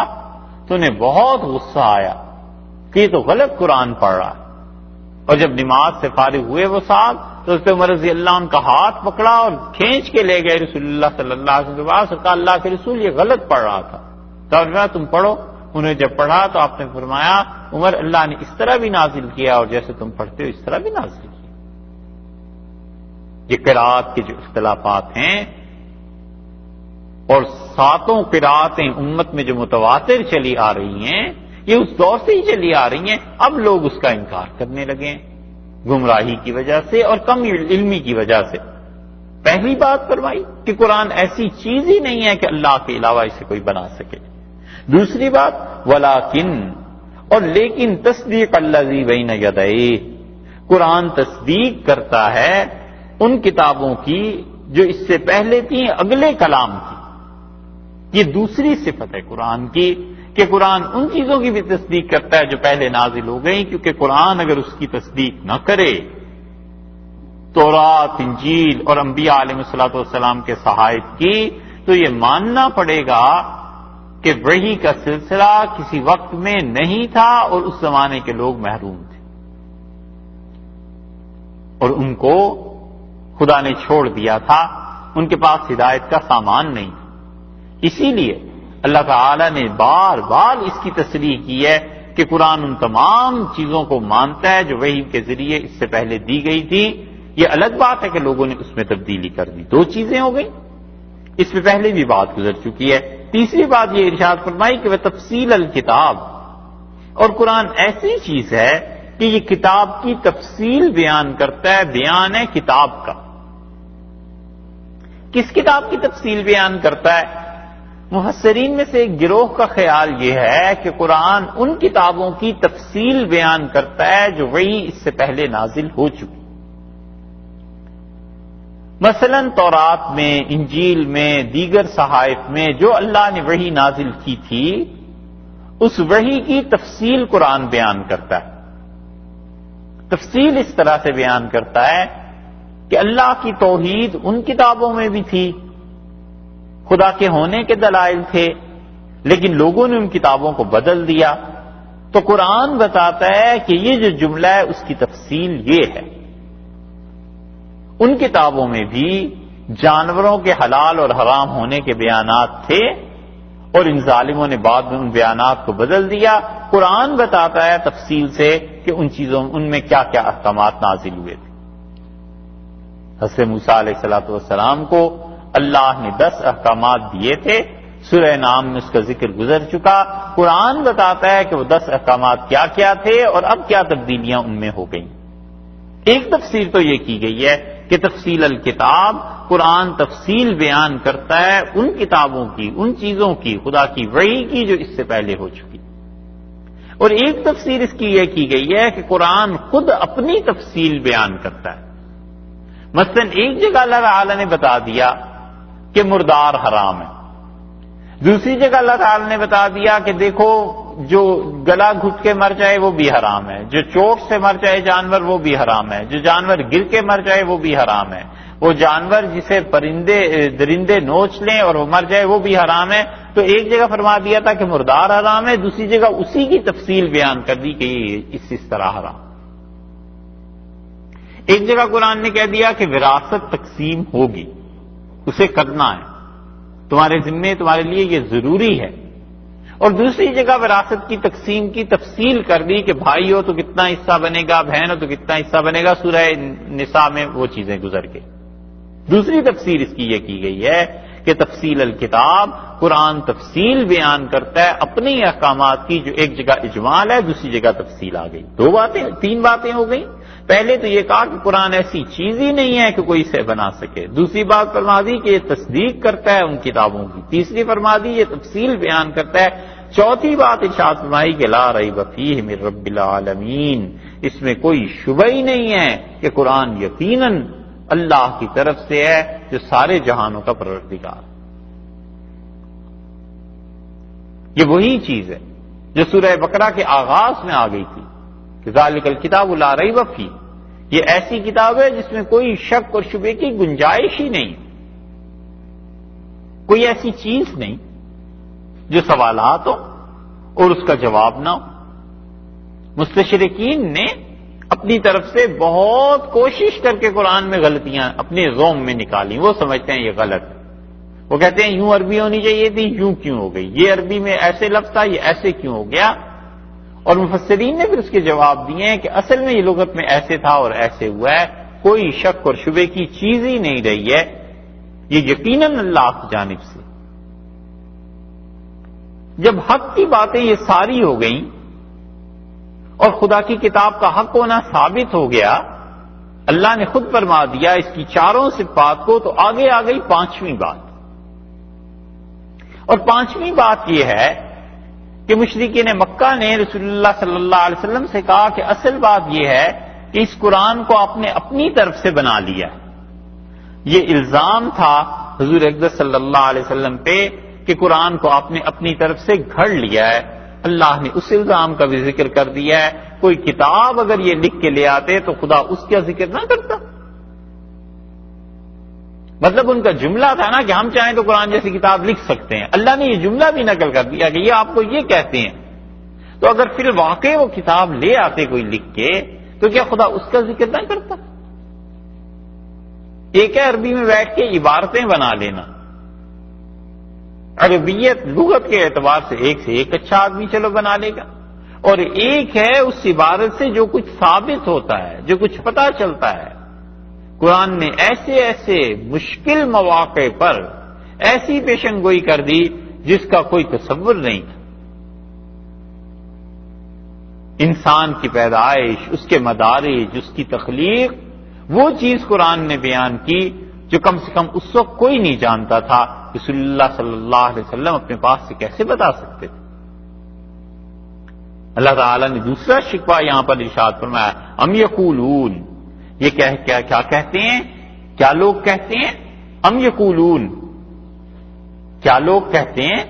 تو انہیں بہت غصہ آیا کہ یہ تو غلط قرآن پڑھ رہا ہے، اور جب نماز سے فارغ ہوئے وہ صاحب تو حضرت عمر رضی اللہ عنہ کا ہاتھ پکڑا اور کھینچ کے لے گئے رسول اللہ صلی اللہ علیہ وسلم کے پاس، اور کہا اللہ کے رسول یہ غلط پڑھ رہا تھا، تو تم پڑھو۔ انہیں جب پڑھا تو آپ نے فرمایا عمر اللہ نے اس طرح بھی نازل کیا اور جیسے تم پڑھتے ہو اس طرح بھی نازل کیا۔ یہ قرات کے جو اختلافات ہیں اور 7 قراتیں امت میں جو متواتر چلی آ رہی ہیں یہ اس دور سے ہی چلی آ رہی ہیں، اب لوگ اس کا انکار کرنے لگے ہیں گمراہی کی وجہ سے اور کم علمی کی وجہ سے۔ پہلی بات فرمائی کہ قرآن ایسی چیز ہی نہیں ہے کہ اللہ کے علاوہ اسے کوئی بنا سکے۔ دوسری بات ولیکن، اور لیکن تصدیق الذی بین یدیہ، قرآن تصدیق کرتا ہے ان کتابوں کی جو اس سے پہلے تھیں، اگلے کلام کی۔ یہ دوسری صفت ہے قرآن کی کہ قرآن ان چیزوں کی بھی تصدیق کرتا ہے جو پہلے نازل ہو گئی، کیونکہ قرآن اگر اس کی تصدیق نہ کرے تورات، انجیل اور انبیاء علیہ الصلوۃ والسلام کے صحائف کی، تو یہ ماننا پڑے گا کہ وحی کا سلسلہ کسی وقت میں نہیں تھا اور اس زمانے کے لوگ محروم تھے اور ان کو خدا نے چھوڑ دیا تھا، ان کے پاس ہدایت کا سامان نہیں تھا۔ اسی لیے اللہ تعالی نے بار بار اس کی تصریح کی ہے کہ قرآن ان تمام چیزوں کو مانتا ہے جو وحی کے ذریعے اس سے پہلے دی گئی تھی۔ یہ الگ بات ہے کہ لوگوں نے اس میں تبدیلی کر دی، 2 چیزیں ہو گئی، اس میں پہلے بھی بات گزر چکی ہے۔ تیسری بات یہ ارشاد فرمائی کہ وہ تفصیل الکتاب، اور قرآن ایسی چیز ہے کہ یہ کتاب کی تفصیل بیان کرتا ہے، بیان ہے کتاب کا۔ کس کتاب کی تفصیل بیان کرتا ہے؟ مفسرین میں سے ایک گروہ کا خیال یہ ہے کہ قرآن ان کتابوں کی تفصیل بیان کرتا ہے جو وہی اس سے پہلے نازل ہو چکی، مثلا تورات میں، انجیل میں، دیگر صحائف میں جو اللہ نے وحی نازل کی تھی اس وحی کی تفصیل قرآن بیان کرتا ہے. تفصیل اس طرح سے بیان کرتا ہے کہ اللہ کی توحید ان کتابوں میں بھی تھی، خدا کے ہونے کے دلائل تھے، لیکن لوگوں نے ان کتابوں کو بدل دیا. تو قرآن بتاتا ہے کہ یہ جو جملہ ہے اس کی تفصیل یہ ہے. ان کتابوں میں بھی جانوروں کے حلال اور حرام ہونے کے بیانات تھے اور ان ظالموں نے بعد میں ان بیانات کو بدل دیا. قرآن بتاتا ہے تفصیل سے کہ ان میں کیا کیا احکامات نازل ہوئے تھے. حضرت موسیٰ علیہ السلام کو اللہ نے 10 احکامات دیے تھے. سورہ نام میں اس کا ذکر گزر چکا. قرآن بتاتا ہے کہ وہ 10 احکامات کیا کیا تھے اور اب کیا تبدیلیاں ان میں ہو گئیں. ایک تفسیر تو یہ کی گئی ہے کہ تفصیل الکتاب، قرآن تفصیل بیان کرتا ہے ان کتابوں کی، ان چیزوں کی، خدا کی وحی کی جو اس سے پہلے ہو چکی. اور ایک تفسیر اس کی یہ کی گئی ہے کہ قرآن خود اپنی تفصیل بیان کرتا ہے. مثلا ایک جگہ اللہ تعالی نے بتا دیا کہ مردار حرام ہے، دوسری جگہ اللہ تعالی نے بتا دیا کہ دیکھو جو گلا گھٹ کے مر جائے وہ بھی حرام ہے، جو چوٹ سے مر جائے جانور وہ بھی حرام ہے، جو جانور گر کے مر جائے وہ بھی حرام ہے، وہ جانور جسے درندے نوچ لیں اور وہ مر جائے وہ بھی حرام ہے. تو ایک جگہ فرما دیا تھا کہ مردار حرام ہے، دوسری جگہ اسی کی تفصیل بیان کر دی کہ یہ اس طرح حرام. ایک جگہ قرآن نے کہہ دیا کہ وراثت تقسیم ہوگی، اسے کرنا ہے، تمہارے ذمے، تمہارے لیے یہ ضروری ہے. اور دوسری جگہ وراثت کی تقسیم کی تفصیل کر دی کہ بھائی ہو تو کتنا حصہ بنے گا، بہن ہو تو کتنا حصہ بنے گا. سورہ نساء میں وہ چیزیں گزر گئی. دوسری تفسیر اس کی یہ کی گئی ہے کہ تفصیل الکتاب، قرآن تفصیل بیان کرتا ہے اپنی احکامات کی، جو ایک جگہ اجمال ہے دوسری جگہ تفصیل آ گئی. 3 باتیں ہو گئیں. پہلے تو یہ کہا کہ قرآن ایسی چیز ہی نہیں ہے کہ کوئی اسے بنا سکے. دوسری بات فرما دی کہ یہ تصدیق کرتا ہے ان کتابوں کی. تیسری فرما دی یہ تفصیل بیان کرتا ہے. چوتھی بات ارشاد فرمائی کہ لا ریب فیہ من رب العالمین، اس میں کوئی شبہ ہی نہیں ہے کہ قرآن یقیناً اللہ کی طرف سے ہے جو سارے جہانوں کا پروردگار. یہ وہی چیز ہے جو سورہ بقرہ کے آغاز میں آ گئی تھی کہ ذالک الکتاب لا ریب فیہ، یہ ایسی کتاب ہے جس میں کوئی شک اور شبہ کی گنجائش ہی نہیں، کوئی ایسی چیز نہیں جو سوالات ہو اور اس کا جواب نہ ہو. مستشرقین نے اپنی طرف سے بہت کوشش کر کے قرآن میں غلطیاں اپنے ذوم میں نکالی. وہ سمجھتے ہیں یہ غلط ہے، وہ کہتے ہیں یوں عربی ہونی چاہیے تھی، یوں کیوں ہو گئی، یہ عربی میں ایسے لفظ تھا یہ ایسے کیوں ہو گیا. اور مفسرین نے پھر اس کے جواب دیے ہیں کہ اصل میں یہ لغت میں ایسے تھا اور ایسے ہوا ہے، کوئی شک اور شبہ کی چیز ہی نہیں رہی ہے، یہ یقیناً اللہ کی جانب سے. جب حق کی باتیں یہ ساری ہو گئیں اور خدا کی کتاب کا حق ہونا ثابت ہو گیا، اللہ نے خود فرما دیا اس کی 4 صفات کو، تو آگے آ گئی 5ویں بات. اور 5ویں بات یہ ہے کہ مشرکین مکہ نے رسول اللہ صلی اللہ علیہ وسلم سے کہا کہ اصل بات یہ ہے کہ اس قرآن کو آپ نے اپنی طرف سے بنا لیا. یہ الزام تھا حضور اقدس صلی اللہ علیہ وسلم پہ کہ قرآن کو آپ نے اپنی طرف سے گھڑ لیا ہے. اللہ نے اس الزام کا بھی ذکر کر دیا ہے. کوئی کتاب اگر یہ لکھ کے لے آتے تو خدا اس کا ذکر نہ کرتا. مطلب ان کا جملہ تھا نا کہ ہم چاہیں تو قرآن جیسی کتاب لکھ سکتے ہیں. اللہ نے یہ جملہ بھی نقل کر دیا کہ یہ آپ کو یہ کہتے ہیں. تو اگر پھر واقعی وہ کتاب لے آتے کوئی لکھ کے تو کیا خدا اس کا ذکر نہ کرتا؟ ایک ہے عربی میں بیٹھ کے عبارتیں بنا لینا، عربیت لغت کے اعتبار سے ایک اچھا آدمی چلو بنا لے گا، اور ایک ہے اس عبارت سے جو کچھ ثابت ہوتا ہے، جو کچھ پتہ چلتا ہے. قرآن نے ایسے ایسے مشکل مواقع پر ایسی پیشن گوئی کر دی جس کا کوئی تصور نہیں تھا. انسان کی پیدائش، اس کے مدارج، اس کی تخلیق، وہ چیز قرآن نے بیان کی جو کم سے کم اس وقت کوئی نہیں جانتا تھا. رسول اللہ صلی اللہ علیہ وسلم اپنے پاس سے کیسے بتا سکتے تھے؟ اللہ تعالیٰ نے دوسرا شکوہ یہاں پر ارشاد فرمایا، ام یقولون، یہ کیا کہتے ہیں؟ کیا لوگ کہتے ہیں؟ ام یقولون، کیا لوگ کہتے ہیں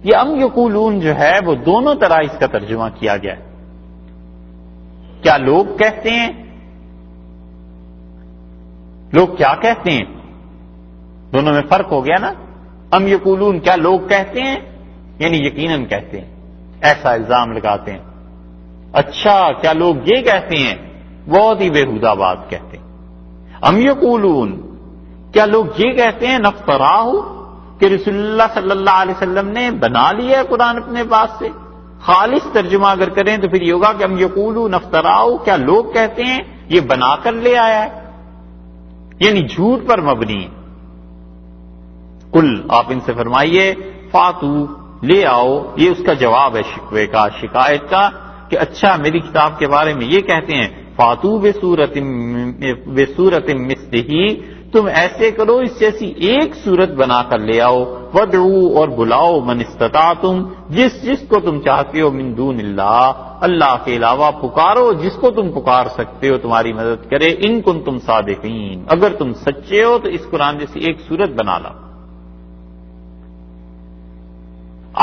یہ ام یقولون جو ہے وہ دونوں طرح اس کا ترجمہ کیا گیا ہے. کیا لوگ کہتے ہیں؟ لوگ کیا کہتے ہیں؟ دونوں میں فرق ہو گیا نا. ام یقولون کیا لوگ کہتے ہیں، یعنی یقیناً کہتے ہیں، ایسا الزام لگاتے ہیں. اچھا کیا لوگ یہ کہتے ہیں، بہت ہی بےہودہ بات کہتے ہیں. ام یقولون کیا لوگ یہ کہتے ہیں نفتراہ کہ رسول اللہ صلی اللہ علیہ وسلم نے بنا لیا ہے قرآن اپنے پاس سے. خالص ترجمہ اگر کریں تو پھر یہ ہوگا کہ ام یقولون نفتراہ، کیا لوگ کہتے ہیں یہ بنا کر لے آیا ہے، یعنی جھوٹ پر مبنی ہے. قل آپ ان سے فرمائیے فاتو لے آؤ، یہ اس کا جواب ہے شکوے کا، شکایت کا، کہ اچھا میری کتاب کے بارے میں یہ کہتے ہیں فاتو بصورت مثلہ، تم ایسے کرو اس جیسی ایک صورت بنا کر لے آؤ. وادعو اور بلاؤ من استطعتم، جس کو تم چاہتے ہو، من دون اللہ، اللہ کے علاوہ پکارو جس کو تم پکار سکتے ہو تمہاری مدد کرے. ان کنتم صادقین، اگر تم سچے ہو تو اس قرآن جیسی ایک صورت بنا لاؤ.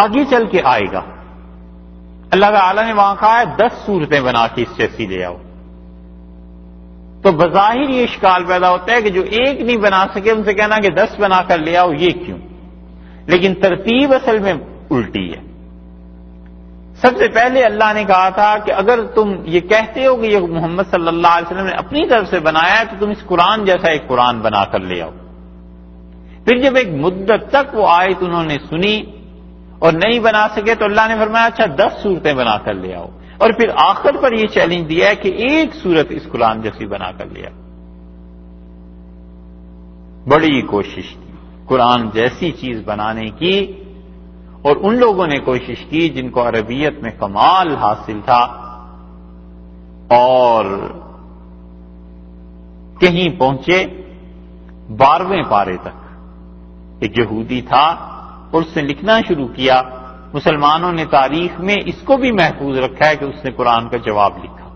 آگے چل کے آئے گا اللہ تعالی نے وہاں کہا ہے 10 صورتیں بنا کے اس جیسی لے آؤ. تو بظاہر یہ اشکال پیدا ہوتا ہے کہ جو ایک نہیں بنا سکے ان سے کہنا کہ 10 بنا کر لے آؤ، یہ کیوں؟ لیکن ترتیب اصل میں الٹی ہے. سب سے پہلے اللہ نے کہا تھا کہ اگر تم یہ کہتے ہو کہ یہ محمد صلی اللہ علیہ وسلم نے اپنی طرف سے بنایا ہے تو تم اس قرآن جیسا ایک قرآن بنا کر لے آؤ. پھر جب ایک مدت تک وہ آیت انہوں نے سنی اور نہیں بنا سکے تو اللہ نے فرمایا اچھا 10 صورتیں بنا کر لے آؤ. اور پھر آخر پر یہ چیلنج دیا ہے کہ ایک صورت اس قرآن جیسی بنا کر لے آؤ. بڑی کوشش کی قرآن جیسی چیز بنانے کی، اور ان لوگوں نے کوشش کی جن کو عربیت میں کمال حاصل تھا، اور کہیں پہنچے 12ویں پارے تک. ایک یہودی تھا اور اس نے لکھنا شروع کیا. مسلمانوں نے تاریخ میں اس کو بھی محفوظ رکھا ہے کہ اس نے قرآن کا جواب لکھا،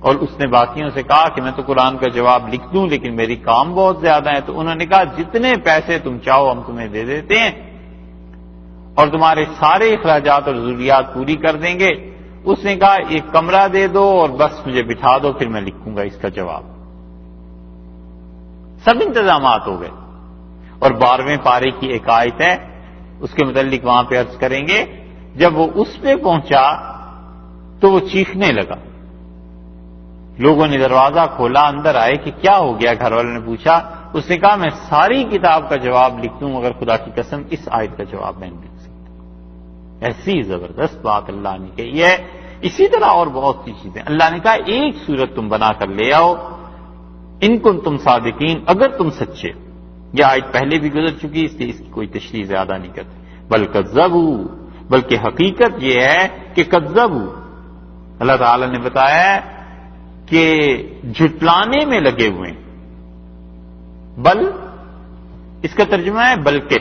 اور اس نے باقیوں سے کہا کہ میں تو قرآن کا جواب لکھ دوں لیکن میری کام بہت زیادہ ہے. تو انہوں نے کہا جتنے پیسے تم چاہو ہم تمہیں دے دیتے ہیں اور تمہارے سارے اخراجات اور ضروریات پوری کر دیں گے. اس نے کہا ایک کمرہ دے دو اور بس مجھے بٹھا دو، پھر میں لکھوں گا اس کا جواب. سب انتظامات ہو گئے. اور 12ویں پارے کی ایک آیت ہے، اس کے متعلق وہاں پہ عرض کریں گے. جب وہ اس پہ پہنچا تو وہ چیخنے لگا. لوگوں نے دروازہ کھولا، اندر آئے کہ کیا ہو گیا. گھر والوں نے پوچھا، اس نے کہا میں ساری کتاب کا جواب لکھ دوں مگر خدا کی قسم اس آیت کا جواب میں نہیں لکھ سکتا. ایسی زبردست بات اللہ نے کہی ہے. اسی طرح اور بہت سی چیزیں اللہ نے کہا ایک صورت تم بنا کر لے آؤ، ان کنتم صادقین، اگر تم سچے. یہ آیت پہلے بھی گزر چکی، اس لیے اس کی کوئی تشریح زیادہ نہیں کرتے. بل کذبوا، بلکہ حقیقت یہ ہے کہ کذبوا، اللہ تعالی نے بتایا کہ جھٹلانے میں لگے ہوئے ہیں. بل اس کا ترجمہ ہے بلکہ،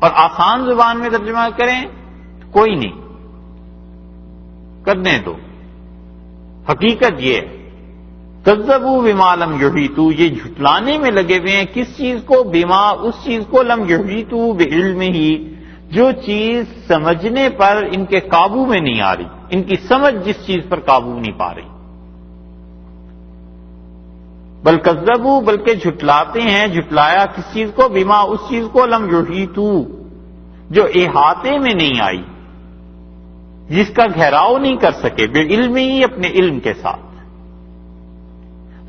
اور آسان زبان میں ترجمہ کریں کوئی نہیں، کرنے دو. حقیقت یہ ہے کذبوا بما لم یحیطوا، یہ جھٹلانے میں لگے ہوئے ہیں کس چیز کو؟ بما، اس چیز کو، لم یحیطوا بعلمہ، جو چیز سمجھنے پر ان کے قابو میں نہیں آ رہی، ان کی سمجھ جس چیز پر قابو نہیں پا رہی. بل کذبوا، بلکہ جھٹلاتے ہیں، جھٹلایا کس چیز کو؟ بما، اس چیز کو، لم یحیطوا، جو احاطے میں نہیں آئی، جس کا گھیراؤ نہیں کر سکے، بعلمہ، اپنے علم کے ساتھ.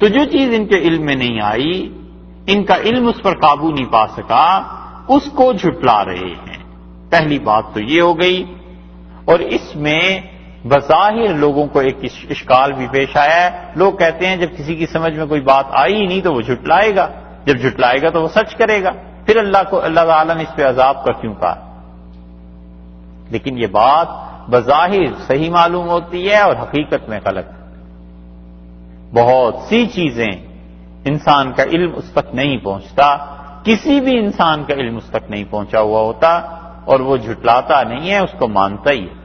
تو جو چیز ان کے علم میں نہیں آئی، ان کا علم اس پر قابو نہیں پا سکا، اس کو جھٹلا رہے ہیں. پہلی بات تو یہ ہو گئی. اور اس میں بظاہر لوگوں کو ایک اشکال بھی پیش آیا ہے. لوگ کہتے ہیں جب کسی کی سمجھ میں کوئی بات آئی ہی نہیں تو وہ جھٹلائے گا، جب جھٹلائے گا تو وہ سچ کرے گا، پھر اللہ تعالیٰ نے اس پہ عذاب کا کیوں کہا؟ لیکن یہ بات بظاہر صحیح معلوم ہوتی ہے اور حقیقت میں غلط. بہت سی چیزیں انسان کا علم اس تک نہیں پہنچتا، کسی بھی انسان کا علم اس تک نہیں پہنچا ہوا ہوتا، اور وہ جھٹلاتا نہیں ہے، اس کو مانتا ہی ہے.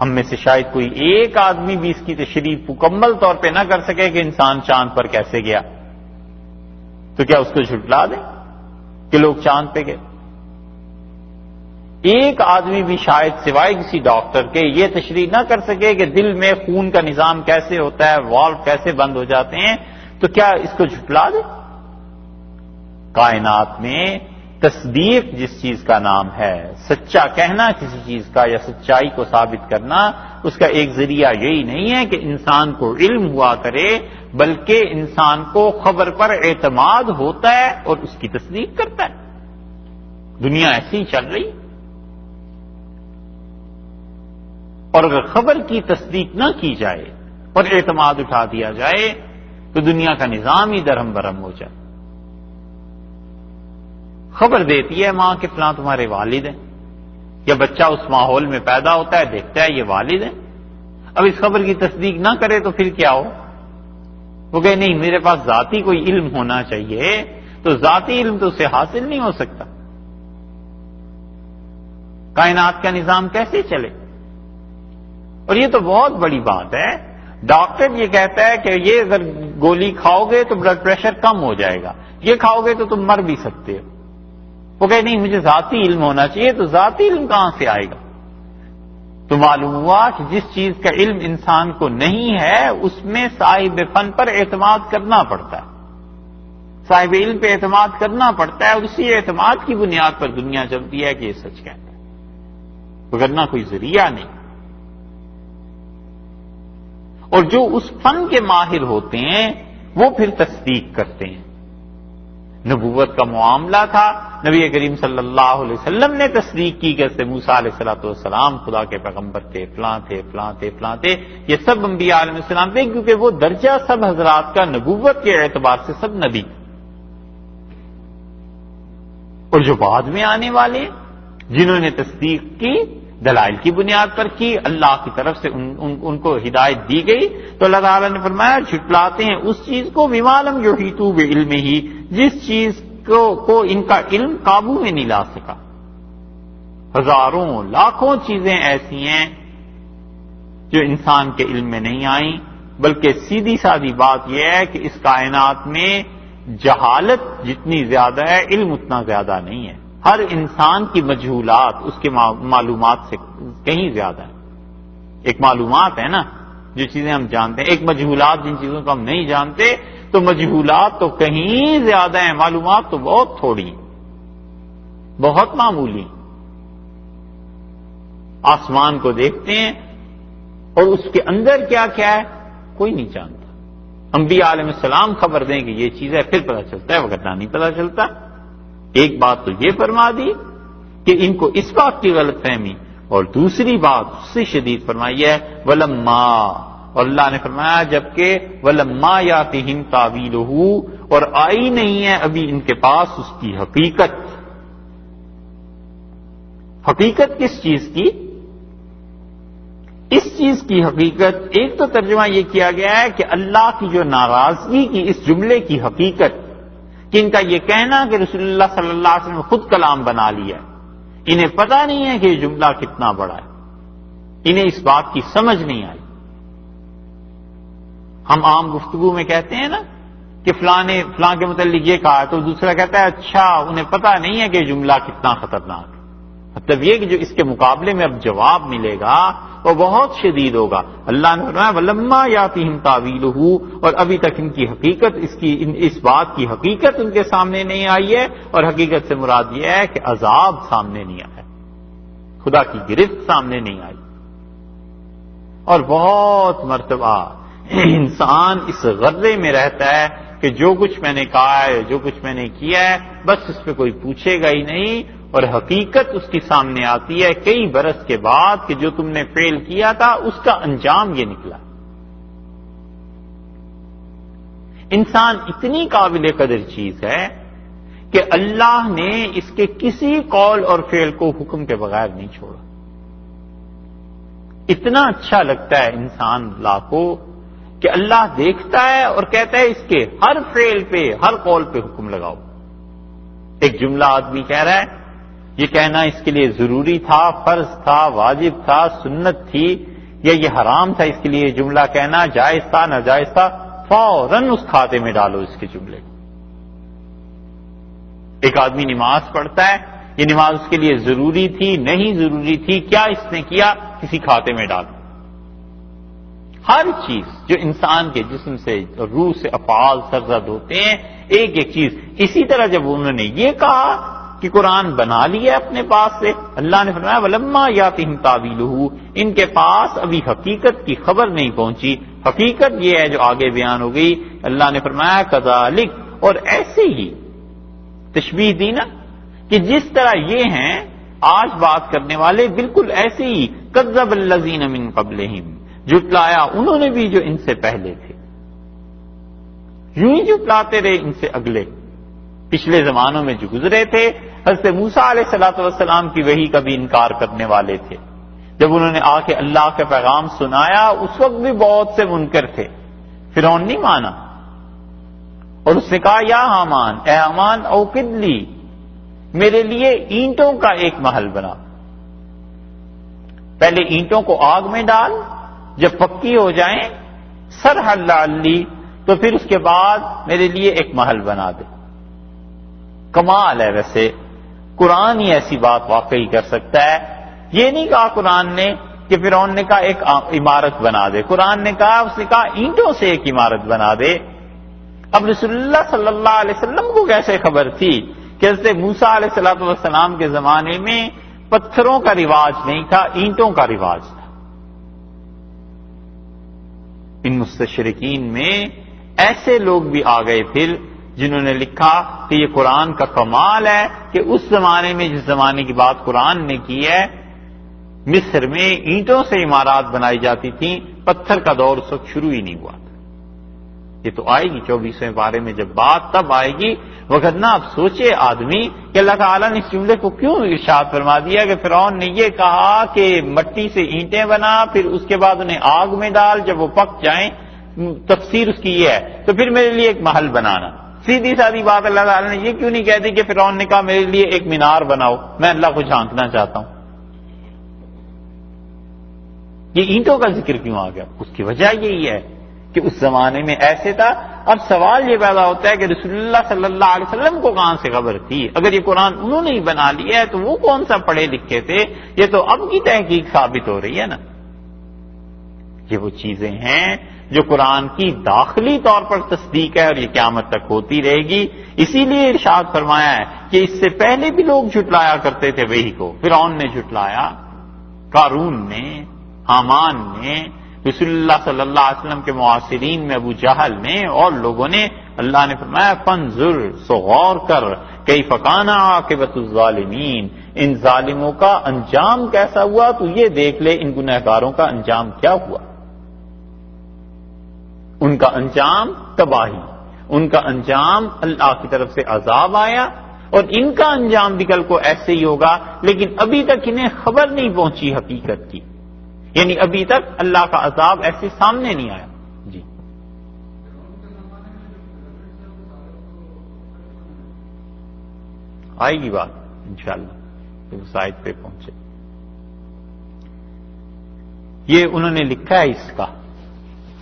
ہم میں سے شاید کوئی ایک آدمی بھی اس کی تشریح مکمل طور پہ نہ کر سکے کہ انسان چاند پر کیسے گیا. تو کیا اس کو جھٹلا دیں؟ کہ لوگ چاند پہ گئے. ایک آدمی بھی شاید سوائے کسی ڈاکٹر کے یہ تشریح نہ کر سکے کہ دل میں خون کا نظام کیسے ہوتا ہے، والو کیسے بند ہو جاتے ہیں، تو کیا اس کو جھٹلا دے؟ کائنات میں تصدیق جس چیز کا نام ہے، سچا کہنا کسی چیز کا یا سچائی کو ثابت کرنا، اس کا ایک ذریعہ یہی نہیں ہے کہ انسان کو علم ہوا کرے، بلکہ انسان کو خبر پر اعتماد ہوتا ہے اور اس کی تصدیق کرتا ہے. دنیا ایسی ہی چل رہی. اور اگر خبر کی تصدیق نہ کی جائے اور اعتماد اٹھا دیا جائے تو دنیا کا نظام ہی درہم برہم ہو جائے. خبر دیتی ہے ماں کہ فلاں تمہارے والد ہیں، یا بچہ اس ماحول میں پیدا ہوتا ہے، دیکھتا ہے یہ والد ہیں. اب اس خبر کی تصدیق نہ کرے تو پھر کیا ہو؟ وہ کہے نہیں میرے پاس ذاتی کوئی علم ہونا چاہیے، تو ذاتی علم تو اسے حاصل نہیں ہو سکتا. کائنات کا نظام کیسے چلے؟ اور یہ تو بہت بڑی بات ہے. ڈاکٹر یہ کہتا ہے کہ یہ اگر گولی کھاؤ گے تو بلڈ پریشر کم ہو جائے گا، یہ کھاؤ گے تو تم مر بھی سکتے ہو. وہ کہے نہیں مجھے ذاتی علم ہونا چاہیے، تو ذاتی علم کہاں سے آئے گا؟ تو معلوم ہوا کہ جس چیز کا علم انسان کو نہیں ہے اس میں صاحب فن پر اعتماد کرنا پڑتا ہے، صاحب علم پہ اعتماد کرنا پڑتا ہے، اور اسی اعتماد کی بنیاد پر دنیا چلتی ہے کہ یہ سچ کہتا ہے، وگرنہ کوئی ذریعہ نہیں. اور جو اس فن کے ماہر ہوتے ہیں وہ پھر تصدیق کرتے ہیں. نبوت کا معاملہ تھا، نبی کریم صلی اللہ علیہ وسلم نے تصدیق کی کہ موسیٰ علیہ السلام خدا کے پیغمبر تھے، فلاں تھے فلاں تھے فلاں تھے. یہ سب انبیاء علیہ السلام تھے کیونکہ وہ درجہ سب حضرات کا نبوت کے اعتبار سے سب نبی. اور جو بعد میں آنے والے جنہوں نے تصدیق کی دلائل کی بنیاد پر کی، اللہ کی طرف سے ان کو ہدایت دی گئی، تو اللہ تعالیٰ نے فرمایا جھٹلاتے ہیں اس چیز کو بما لم یحیطوا بعلمہ، جس چیز کو ان کا علم قابو میں نہیں لا سکا. ہزاروں لاکھوں چیزیں ایسی ہیں جو انسان کے علم میں نہیں آئیں، بلکہ سیدھی سادی بات یہ ہے کہ اس کائنات میں جہالت جتنی زیادہ ہے علم اتنا زیادہ نہیں ہے. ہر انسان کی مجہولات اس کے معلومات سے کہیں زیادہ ہے. ایک معلومات ہے نا جو چیزیں ہم جانتے ہیں، ایک مجہولات جن چیزوں کو ہم نہیں جانتے، تو مجہولات تو کہیں زیادہ ہیں، معلومات تو بہت تھوڑی ہیں، بہت معمولی. آسمان کو دیکھتے ہیں اور اس کے اندر کیا کیا ہے کوئی نہیں جانتا. انبیاء علیہ السلام خبر دیں کہ یہ چیز ہے پھر پتہ چلتا ہے، وگرنہ نہیں پتہ چلتا. ایک بات تو یہ فرما دی کہ ان کو اس بات کی غلط فہمی، اور دوسری بات اس سے شدید فرمائی ہے ولما، اور اللہ نے فرمایا جبکہ ولما یاتہم تاویلہ، اور آئی نہیں ہے ابھی ان کے پاس اس کی حقیقت. حقیقت کس چیز کی؟ اس چیز کی حقیقت، ایک تو ترجمہ یہ کیا گیا ہے کہ اللہ کی جو ناراضگی کی اس جملے کی حقیقت، کہ ان کا یہ کہنا کہ رسول اللہ صلی اللہ علیہ وسلم نے خود کلام بنا لیا ہے، انہیں پتہ نہیں ہے کہ یہ جملہ کتنا بڑا ہے، انہیں اس بات کی سمجھ نہیں آئی. ہم عام گفتگو میں کہتے ہیں نا کہ فلاں کے متعلق یہ کہا ہے، تو دوسرا کہتا ہے اچھا انہیں پتہ نہیں ہے کہ یہ جملہ کتنا خطرناک ہے. مطلب یہ کہ جو اس کے مقابلے میں اب جواب ملے گا وہ بہت شدید ہوگا. اللہ نے فرمایا ولما یاتہم تاویلہ، اور ابھی تک ان کی حقیقت اس بات کی حقیقت ان کے سامنے نہیں آئی ہے. اور حقیقت سے مراد یہ ہے کہ عذاب سامنے نہیں آیا، خدا کی گرفت سامنے نہیں آئی. اور بہت مرتبہ انسان اس غرے میں رہتا ہے کہ جو کچھ میں نے کہا ہے، جو کچھ میں نے کیا ہے، بس اس پہ کوئی پوچھے گا ہی نہیں. اور حقیقت اس کی سامنے آتی ہے کئی برس کے بعد کہ جو تم نے فعل کیا تھا اس کا انجام یہ نکلا. انسان اتنی قابل قدر چیز ہے کہ اللہ نے اس کے کسی قول اور فعل کو حکم کے بغیر نہیں چھوڑا. اتنا اچھا لگتا ہے انسان اللہ کو کہ اللہ دیکھتا ہے اور کہتا ہے اس کے ہر فعل پہ ہر قول پہ حکم لگاؤ. ایک جملہ آدمی کہہ رہا ہے، یہ کہنا اس کے لیے ضروری تھا، فرض تھا، واجب تھا، سنت تھی، یا یہ حرام تھا، اس کے لیے یہ جملہ کہنا جائز تھا ناجائز تھا، فوراً اس کھاتے میں ڈالو اس کے جملے کو. ایک آدمی نماز پڑھتا ہے، یہ نماز اس کے لیے ضروری تھی نہیں ضروری تھی، کیا اس نے کیا؟ کسی کھاتے میں ڈال. ہر چیز جو انسان کے جسم سے روح سے افعال سرزد ہوتے ہیں، ایک ایک چیز. اسی طرح جب انہوں نے یہ کہا کہ قرآن بنا لیا اپنے پاس سے، اللہ نے فرمایا وَلَمَّا يَأْتِهِمْ تَأْوِيلُهُ، ان کے پاس ابھی حقیقت کی خبر نہیں پہنچی. حقیقت یہ ہے جو آگے بیان ہو گئی. اللہ نے فرمایا كَذَلِكَ، اور ایسے ہی تشبیہ دی نا کہ جس طرح یہ ہیں آج بات کرنے والے، بالکل ایسے ہی كَذَّبَ الَّذِينَ مِن قَبْلِهِمْ، جھٹلایا انہوں نے بھی جو ان سے پہلے تھے. یوں ہی جھٹلاتے رہے ان سے اگلے پچھلے زمانوں میں جو گزرے تھے. حضرت موسیٰ علیہ السلام کی وحی کا بھی انکار کرنے والے تھے. جب انہوں نے آ کے اللہ کا پیغام سنایا اس وقت بھی بہت سے منکر تھے. فرعون نہیں مانا اور اس نے کہا یا حامان، اے حامان اوقد لی، میرے لیے اینٹوں کا ایک محل بنا. پہلے اینٹوں کو آگ میں ڈال، جب پکی ہو جائیں سرحل لعلی، تو پھر اس کے بعد میرے لیے ایک محل بنا دے. کمال ہے ویسے، قرآن ہی ایسی بات واقعی کر سکتا ہے. یہ نہیں کہا قرآن نے کہ فرعون نے کہا ایک عمارت بنا دے، قرآن نے کہا، اس نے کہا اینٹوں سے ایک عمارت بنا دے. اب رسول اللہ صلی اللہ علیہ وسلم کو کیسے خبر تھی کہ حضرت موسیٰ علیہ السلام کے زمانے میں پتھروں کا رواج نہیں تھا، اینٹوں کا رواج تھا. ان مستشرقین میں ایسے لوگ بھی آ گئے پھر جنہوں نے لکھا کہ یہ قرآن کا کمال ہے کہ اس زمانے میں جس زمانے کی بات قرآن نے کی ہے، مصر میں اینٹوں سے عمارات بنائی جاتی تھیں، پتھر کا دور اس وقت شروع ہی نہیں ہوا تھا. یہ تو آئے گی 24ویں پارے میں جب بات، تب آئے گی. وغیرہ اب سوچے آدمی کہ اللہ تعالیٰ نے اس جملے کو کیوں ارشاد فرما دیا کہ فرعون نے یہ کہا کہ مٹی سے اینٹیں بنا، پھر اس کے بعد انہیں آگ میں ڈال، جب وہ پک جائیں. تفسیر اس کی یہ ہے تو پھر میرے لیے ایک محل بنانا. سیدھی سادی بات اللہ تعالیٰ نے یہ کیوں نہیں کہہ دی کہ فرعون نے کہا میرے لیے ایک مینار بناؤ، میں اللہ کو جھانکنا چاہتا ہوں. یہ اینٹوں کا ذکر کیوں آ گیا؟ اس کی وجہ یہی ہے کہ اس زمانے میں ایسے تھا. اب سوال یہ پیدا ہوتا ہے کہ رسول اللہ صلی اللہ علیہ وسلم کو کہاں سے خبر تھی؟ اگر یہ قرآن انہوں نے ہی بنا لیا ہے تو وہ کون سا پڑھے لکھے تھے؟ یہ تو اب کی تحقیق ثابت ہو رہی ہے نا. یہ وہ چیزیں ہیں جو قرآن کی داخلی طور پر تصدیق ہے اور یہ قیامت تک ہوتی رہے گی. اسی لیے ارشاد فرمایا ہے کہ اس سے پہلے بھی لوگ جھٹلایا کرتے تھے وحی کو. فرعون نے جھٹلایا، قارون نے، حامان نے، رسول اللہ صلی اللہ علیہ وسلم کے معاصرین میں ابو جہل نے اور لوگوں نے. اللہ نے فرمایا فانظر، سو غور کر، کیف کان عاقبۃ الظالمین، ان ظالموں کا انجام کیسا ہوا، تو یہ دیکھ لے ان گنہگاروں کا انجام کیا ہوا. ان کا انجام تباہی، ان کا انجام اللہ کی طرف سے عذاب آیا، اور ان کا انجام بھی کل کو ایسے ہی ہوگا. لیکن ابھی تک انہیں خبر نہیں پہنچی حقیقت کی، یعنی ابھی تک اللہ کا عذاب ایسے سامنے نہیں آیا. جی آئے گی بات انشاءاللہ جب اس آیت پہ پہنچے. یہ انہوں نے لکھا ہے اس کا،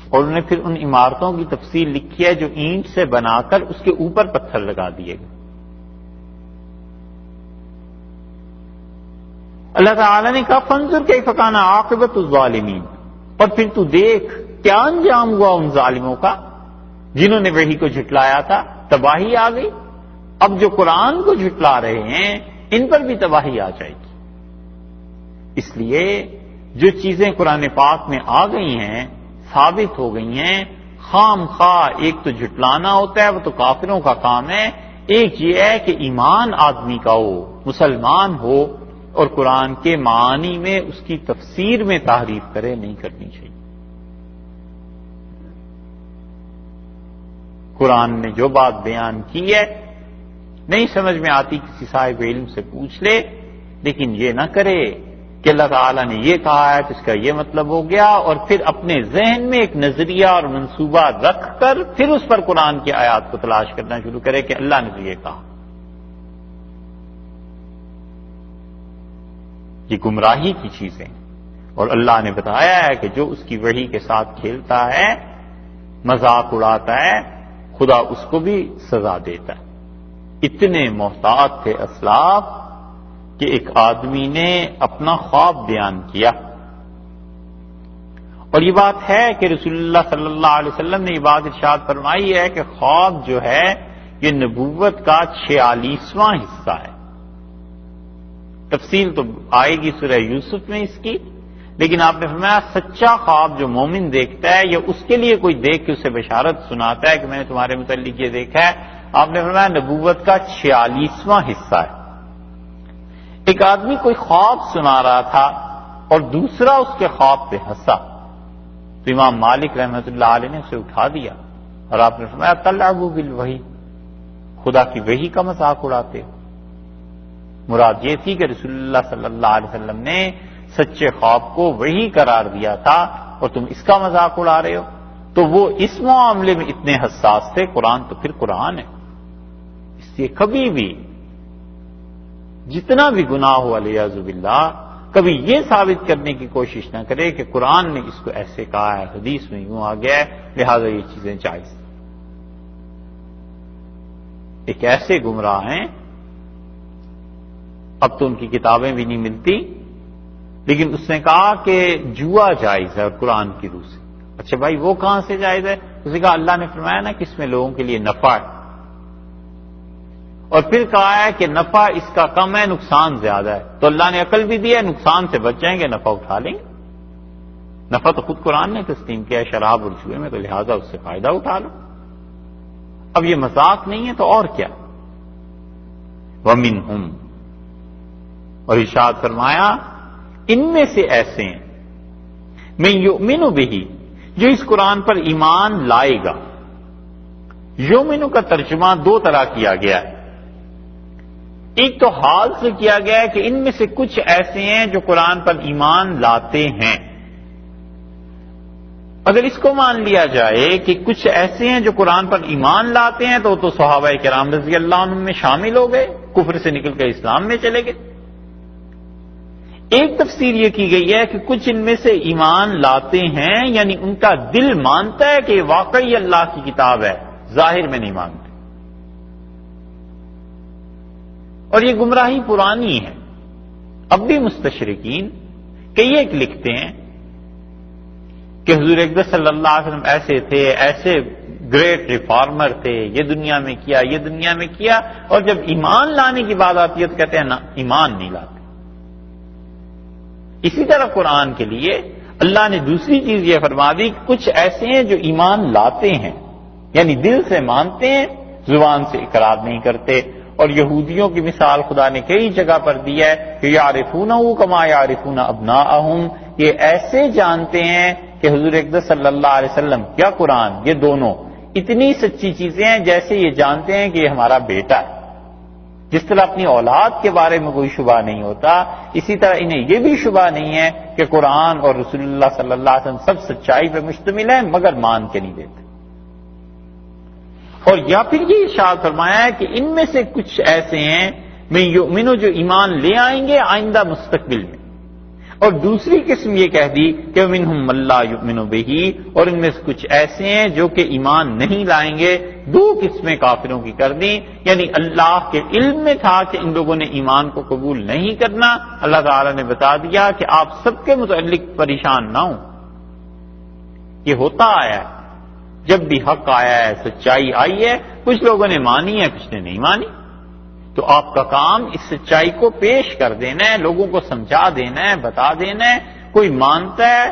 اور انہوں نے پھر ان عمارتوں کی تفصیل لکھی ہے جو اینٹ سے بنا کر اس کے اوپر پتھر لگا دیے گئے. اللہ تعالیٰ نے کہا فانظر کیف کان عاقبۃ الظالمین، اور پھر تو دیکھ کیا انجام ہوا ان ظالموں کا جنہوں نے وحی کو جھٹلایا تھا. تباہی آ گئی. اب جو قرآن کو جھٹلا رہے ہیں ان پر بھی تباہی آ جائے گی. اس لیے جو چیزیں قرآن پاک میں آ گئی ہیں، ثابت ہو گئی ہیں، خام خواہ ایک تو جھٹلانا ہوتا ہے، وہ تو کافروں کا کام ہے. ایک یہ ہے کہ ایمان آدمی کا ہو، مسلمان ہو، اور قرآن کے معانی میں اس کی تفسیر میں تعریف کرے، نہیں کرنی چاہیے. قرآن نے جو بات بیان کی ہے نہیں سمجھ میں آتی کسی صاحب علم سے پوچھ لے، لیکن یہ نہ کرے کہ اللہ تعالیٰ نے یہ کہا ہے تو اس کا یہ مطلب ہو گیا، اور پھر اپنے ذہن میں ایک نظریہ اور منصوبہ رکھ کر پھر اس پر قرآن کی آیات کو تلاش کرنا شروع کرے کہ اللہ نے تو یہ کہا. یہ گمراہی کی چیزیں، اور اللہ نے بتایا ہے کہ جو اس کی وحی کے ساتھ کھیلتا ہے، مذاق اڑاتا ہے، خدا اس کو بھی سزا دیتا ہے. اتنے محتاط تھے اسلاف کہ ایک آدمی نے اپنا خواب بیان کیا، اور یہ بات ہے کہ رسول اللہ صلی اللہ علیہ وسلم نے یہ بات ارشاد فرمائی ہے کہ خواب جو ہے یہ نبوت کا 46واں حصہ ہے۔ تفصیل تو آئے گی سورہ یوسف میں اس کی، لیکن آپ نے فرمایا سچا خواب جو مومن دیکھتا ہے یا اس کے لیے کوئی دیکھ کے اسے بشارت سناتا ہے کہ میں نے تمہارے متعلق یہ دیکھا ہے، آپ نے فرمایا نبوت کا 46واں حصہ ہے۔ ایک آدمی کوئی خواب سنا رہا تھا اور دوسرا اس کے خواب پہ ہنسا، تو امام مالک رحمۃ اللہ علیہ نے اسے اٹھا دیا اور آپ نے فرمایا تلعبوا بالوحی، خدا کی وحی کا مذاق اڑاتے ہو۔ مراد یہ تھی کہ رسول اللہ صلی اللہ علیہ وسلم نے سچے خواب کو وحی قرار دیا تھا اور تم اس کا مذاق اڑا رہے ہو۔ تو وہ اس معاملے میں اتنے حساس تھے، قرآن تو پھر قرآن ہے، اس لیے کبھی بھی جتنا بھی گناہ ہو والعیاذ باللہ کبھی یہ ثابت کرنے کی کوشش نہ کرے کہ قرآن نے اس کو ایسے کہا ہے، حدیث میں یوں آ گیا ہے لہذا یہ چیزیں جائز۔ ایک ایسے گمراہ ہیں، اب تو ان کی کتابیں بھی نہیں ملتی، لیکن اس نے کہا کہ جوا جائز ہے اور قرآن کی روح سے۔ اچھا بھائی وہ کہاں سے جائز ہے؟ اس نے کہا اللہ نے فرمایا نا کہ اس میں لوگوں کے لیے نفع ہے، اور پھر کہا ہے کہ نفع اس کا کم ہے، نقصان زیادہ ہے، تو اللہ نے عقل بھی دیا ہے، نقصان سے بچ جائیں گے، نفع اٹھا لیں گے۔ نفع تو خود قرآن نے تسلیم کیا ہے شراب اور جوئے میں، تو لہذا اس سے فائدہ اٹھا لو۔ اب یہ مذاق نہیں ہے تو اور کیا؟ وَمِنْهُمْ، اور ارشاد فرمایا ان میں سے ایسے ہیں مَن یؤمن بہ، جو اس قرآن پر ایمان لائے گا۔ یؤمن کا ترجمہ دو طرح کیا گیا ہے، ایک تو حال سے کیا گیا ہے کہ ان میں سے کچھ ایسے ہیں جو قرآن پر ایمان لاتے ہیں۔ اگر اس کو مان لیا جائے کہ کچھ ایسے ہیں جو قرآن پر ایمان لاتے ہیں تو صحابہ کرام رضی اللہ عنہم میں شامل ہو گئے، کفر سے نکل کر اسلام میں چلے گئے۔ ایک تفسیر یہ کی گئی ہے کہ کچھ ان میں سے ایمان لاتے ہیں، یعنی ان کا دل مانتا ہے کہ واقعی اللہ کی کتاب ہے، ظاہر میں نہیں مانتے۔ اور یہ گمراہی پرانی ہے، اب بھی مستشرقین کئی ایک لکھتے ہیں کہ حضور اقدس صلی اللہ علیہ وسلم ایسے تھے، ایسے گریٹ ریفارمر تھے، یہ دنیا میں کیا، یہ دنیا میں کیا، اور جب ایمان لانے کی بات آتی ہے تو کہتے ہیں نا ایمان نہیں لاتے۔ اسی طرح قرآن کے لیے اللہ نے دوسری چیز یہ فرما دی کہ کچھ ایسے ہیں جو ایمان لاتے ہیں، یعنی دل سے مانتے ہیں، زبان سے اقرار نہیں کرتے۔ اور یہودیوں کی مثال خدا نے کئی جگہ پر دی ہے کہ یعرفونہ کما یعرفون ابناءہم، یہ ایسے جانتے ہیں کہ حضور اقدس صلی اللہ علیہ وسلم یا قرآن، یہ دونوں اتنی سچی چیزیں ہیں جیسے یہ جانتے ہیں کہ یہ ہمارا بیٹا ہے۔ جس طرح اپنی اولاد کے بارے میں کوئی شبہ نہیں ہوتا، اسی طرح انہیں یہ بھی شبہ نہیں ہے کہ قرآن اور رسول اللہ صلی اللہ علیہ وسلم سب سچائی پہ مشتمل ہیں، مگر مان کے نہیں دیتے۔ اور یا پھر یہ ارشاد فرمایا ہے کہ ان میں سے کچھ ایسے ہیں میں یؤمنو جو ایمان لے آئیں گے آئندہ مستقبل میں، اور دوسری قسم یہ کہہ دی کہ منہم من لا یؤمن بہ، اور ان میں سے کچھ ایسے ہیں جو کہ ایمان نہیں لائیں گے۔ دو قسمیں کافروں کی کر دیں، یعنی اللہ کے علم میں تھا کہ ان لوگوں نے ایمان کو قبول نہیں کرنا، اللہ تعالی نے بتا دیا کہ آپ سب کے متعلق پریشان نہ ہوں، یہ ہوتا آیا ہے، جب بھی حق آیا ہے، سچائی آئی ہے، کچھ لوگوں نے مانی ہے، کچھ نے نہیں مانی، تو آپ کا کام اس سچائی کو پیش کر دینا ہے، لوگوں کو سمجھا دینا ہے، بتا دینا ہے۔ کوئی مانتا ہے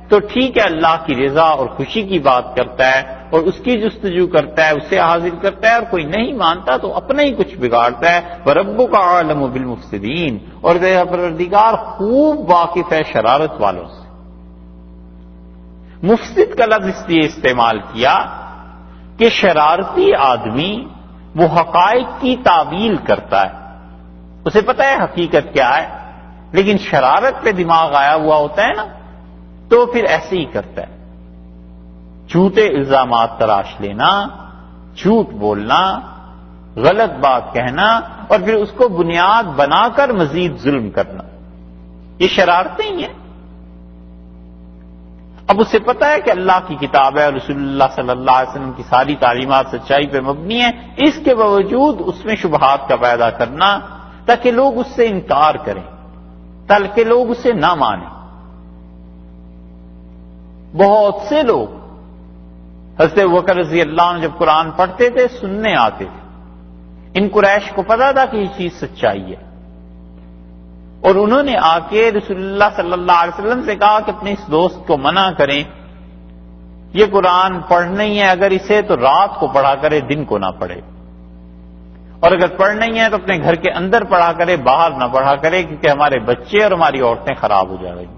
تو ٹھیک ہے، اللہ کی رضا اور خوشی کی بات کرتا ہے اور اس کی جستجو کرتا ہے، اسے حاضر کرتا ہے، اور کوئی نہیں مانتا تو اپنا ہی کچھ بگاڑتا ہے۔ وَرَبُّكَ أَعْلَمُ بِالْمُفْسِدِينَ، اور تیرا پروردگار خوب واقف ہے شرارت والوں سے۔ مفسد کا لفظ اس لیے استعمال کیا کہ شرارتی آدمی وہ حقائق کی تعویل کرتا ہے، اسے پتہ ہے حقیقت کیا ہے، لیکن شرارت پہ دماغ آیا ہوا ہوتا ہے نا، تو پھر ایسے ہی کرتا ہے، جھوٹے الزامات تراش لینا، جھوٹ بولنا، غلط بات کہنا، اور پھر اس کو بنیاد بنا کر مزید ظلم کرنا، یہ شرارتیں ہی ہیں۔ اب اسے پتا ہے کہ اللہ کی کتاب ہے اور رسول اللہ صلی اللہ علیہ وسلم کی ساری تعلیمات سچائی پہ مبنی ہے، اس کے باوجود اس میں شبہات کا پیدا کرنا تاکہ لوگ اس سے انکار کریں، تاکہ لوگ اسے نہ مانیں۔ بہت سے لوگ حضرت ابوبکر رضی اللہ عنہ جب قرآن پڑھتے تھے سننے آتے تھے، ان قریش کو پتا تھا کہ یہ چیز سچائی ہے، اور انہوں نے آ کے رسول اللہ صلی اللہ علیہ وسلم سے کہا کہ اپنے اس دوست کو منع کریں، یہ قرآن پڑھنا ہی ہے، اگر اسے تو رات کو پڑھا کرے، دن کو نہ پڑھے، اور اگر پڑھنا ہی ہے تو اپنے گھر کے اندر پڑھا کرے، باہر نہ پڑھا کرے، کیونکہ ہمارے بچے اور ہماری عورتیں خراب ہو جائیں گی۔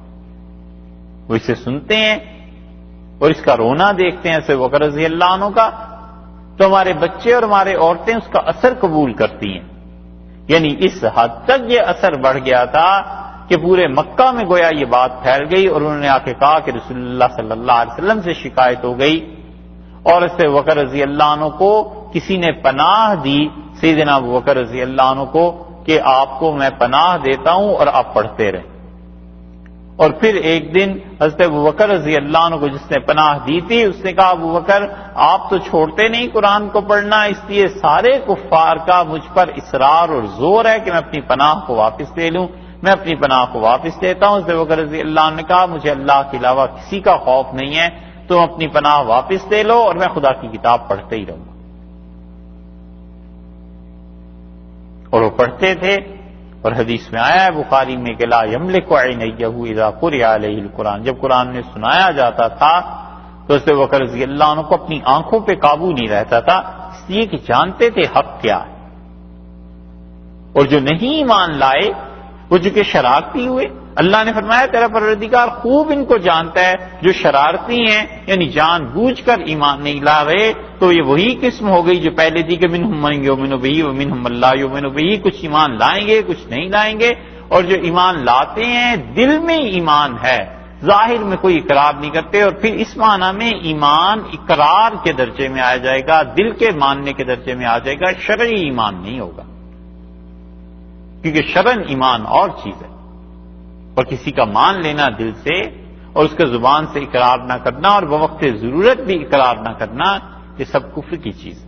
وہ اسے سنتے ہیں اور اس کا رونا دیکھتے ہیں سے ابوبکر رضی اللہ عنہ کا، تو ہمارے بچے اور ہمارے عورتیں اس کا اثر قبول کرتی ہیں۔ یعنی اس حد تک یہ اثر بڑھ گیا تھا کہ پورے مکہ میں گویا یہ بات پھیل گئی، اور انہوں نے آ کے کہا کہ رسول اللہ صلی اللہ علیہ وسلم سے شکایت ہو گئی، اور اس سے ابوبکر رضی اللہ عنہ کو کسی نے پناہ دی، سیدنا ابوبکر رضی اللہ عنہ کو، کہ آپ کو میں پناہ دیتا ہوں اور آپ پڑھتے رہیں۔ اور پھر ایک دن حضرت ابوبکر رضی اللہ عنہ کو جس نے پناہ دی تھی، اس نے کہا ابوبکر آپ تو چھوڑتے نہیں قرآن کو پڑھنا، اس لیے سارے کفار کا مجھ پر اصرار اور زور ہے کہ میں اپنی پناہ کو واپس لے لوں، میں اپنی پناہ کو واپس لیتا ہوں۔ حضرت ابوبکر رضی اللہ عنہ نے کہا مجھے اللہ کے علاوہ کسی کا خوف نہیں ہے، تم اپنی پناہ واپس لے لو اور میں خدا کی کتاب پڑھتے ہی رہوں گا۔ اور وہ پڑھتے تھے، اور حدیث میں آیا ہے بخاری میں کہ لا یملک عینیہ اذا قرئ علیہ القرآن، جب قرآن میں سنایا جاتا تھا تو حضرت ابوبکر رضی اللہ عنہ کو اپنی آنکھوں پہ قابو نہیں رہتا تھا، اس لیے کہ جانتے تھے حق کیا ہے، اور جو نہیں ایمان لائے وہ جو کہ شرارتی ہوئے، اللہ نے فرمایا تیرا پروردگار خوب ان کو جانتا ہے، جو شرارتی ہیں یعنی جان بوجھ کر ایمان نہیں لا رہے، تو یہ وہی قسم ہو گئی جو پہلے تھی کہ منہم من یؤمن بہ ومنہم من لا یؤمن بہ، کچھ ایمان لائیں گے کچھ نہیں لائیں گے، اور جو ایمان لاتے ہیں دل میں ایمان ہے، ظاہر میں کوئی اقرار نہیں کرتے، اور پھر اس معنی میں ایمان اقرار کے درجے میں آ جائے گا، دل کے ماننے کے درجے میں آ جائے گا، شرعی ایمان نہیں ہوگا، کیونکہ شرعن ایمان اور چیز ہے، اور کسی کا مان لینا دل سے اور اس کا زبان سے اقرار نہ کرنا اور بوقت ضرورت بھی اقرار نہ کرنا، یہ سب کفر کی چیز ہے۔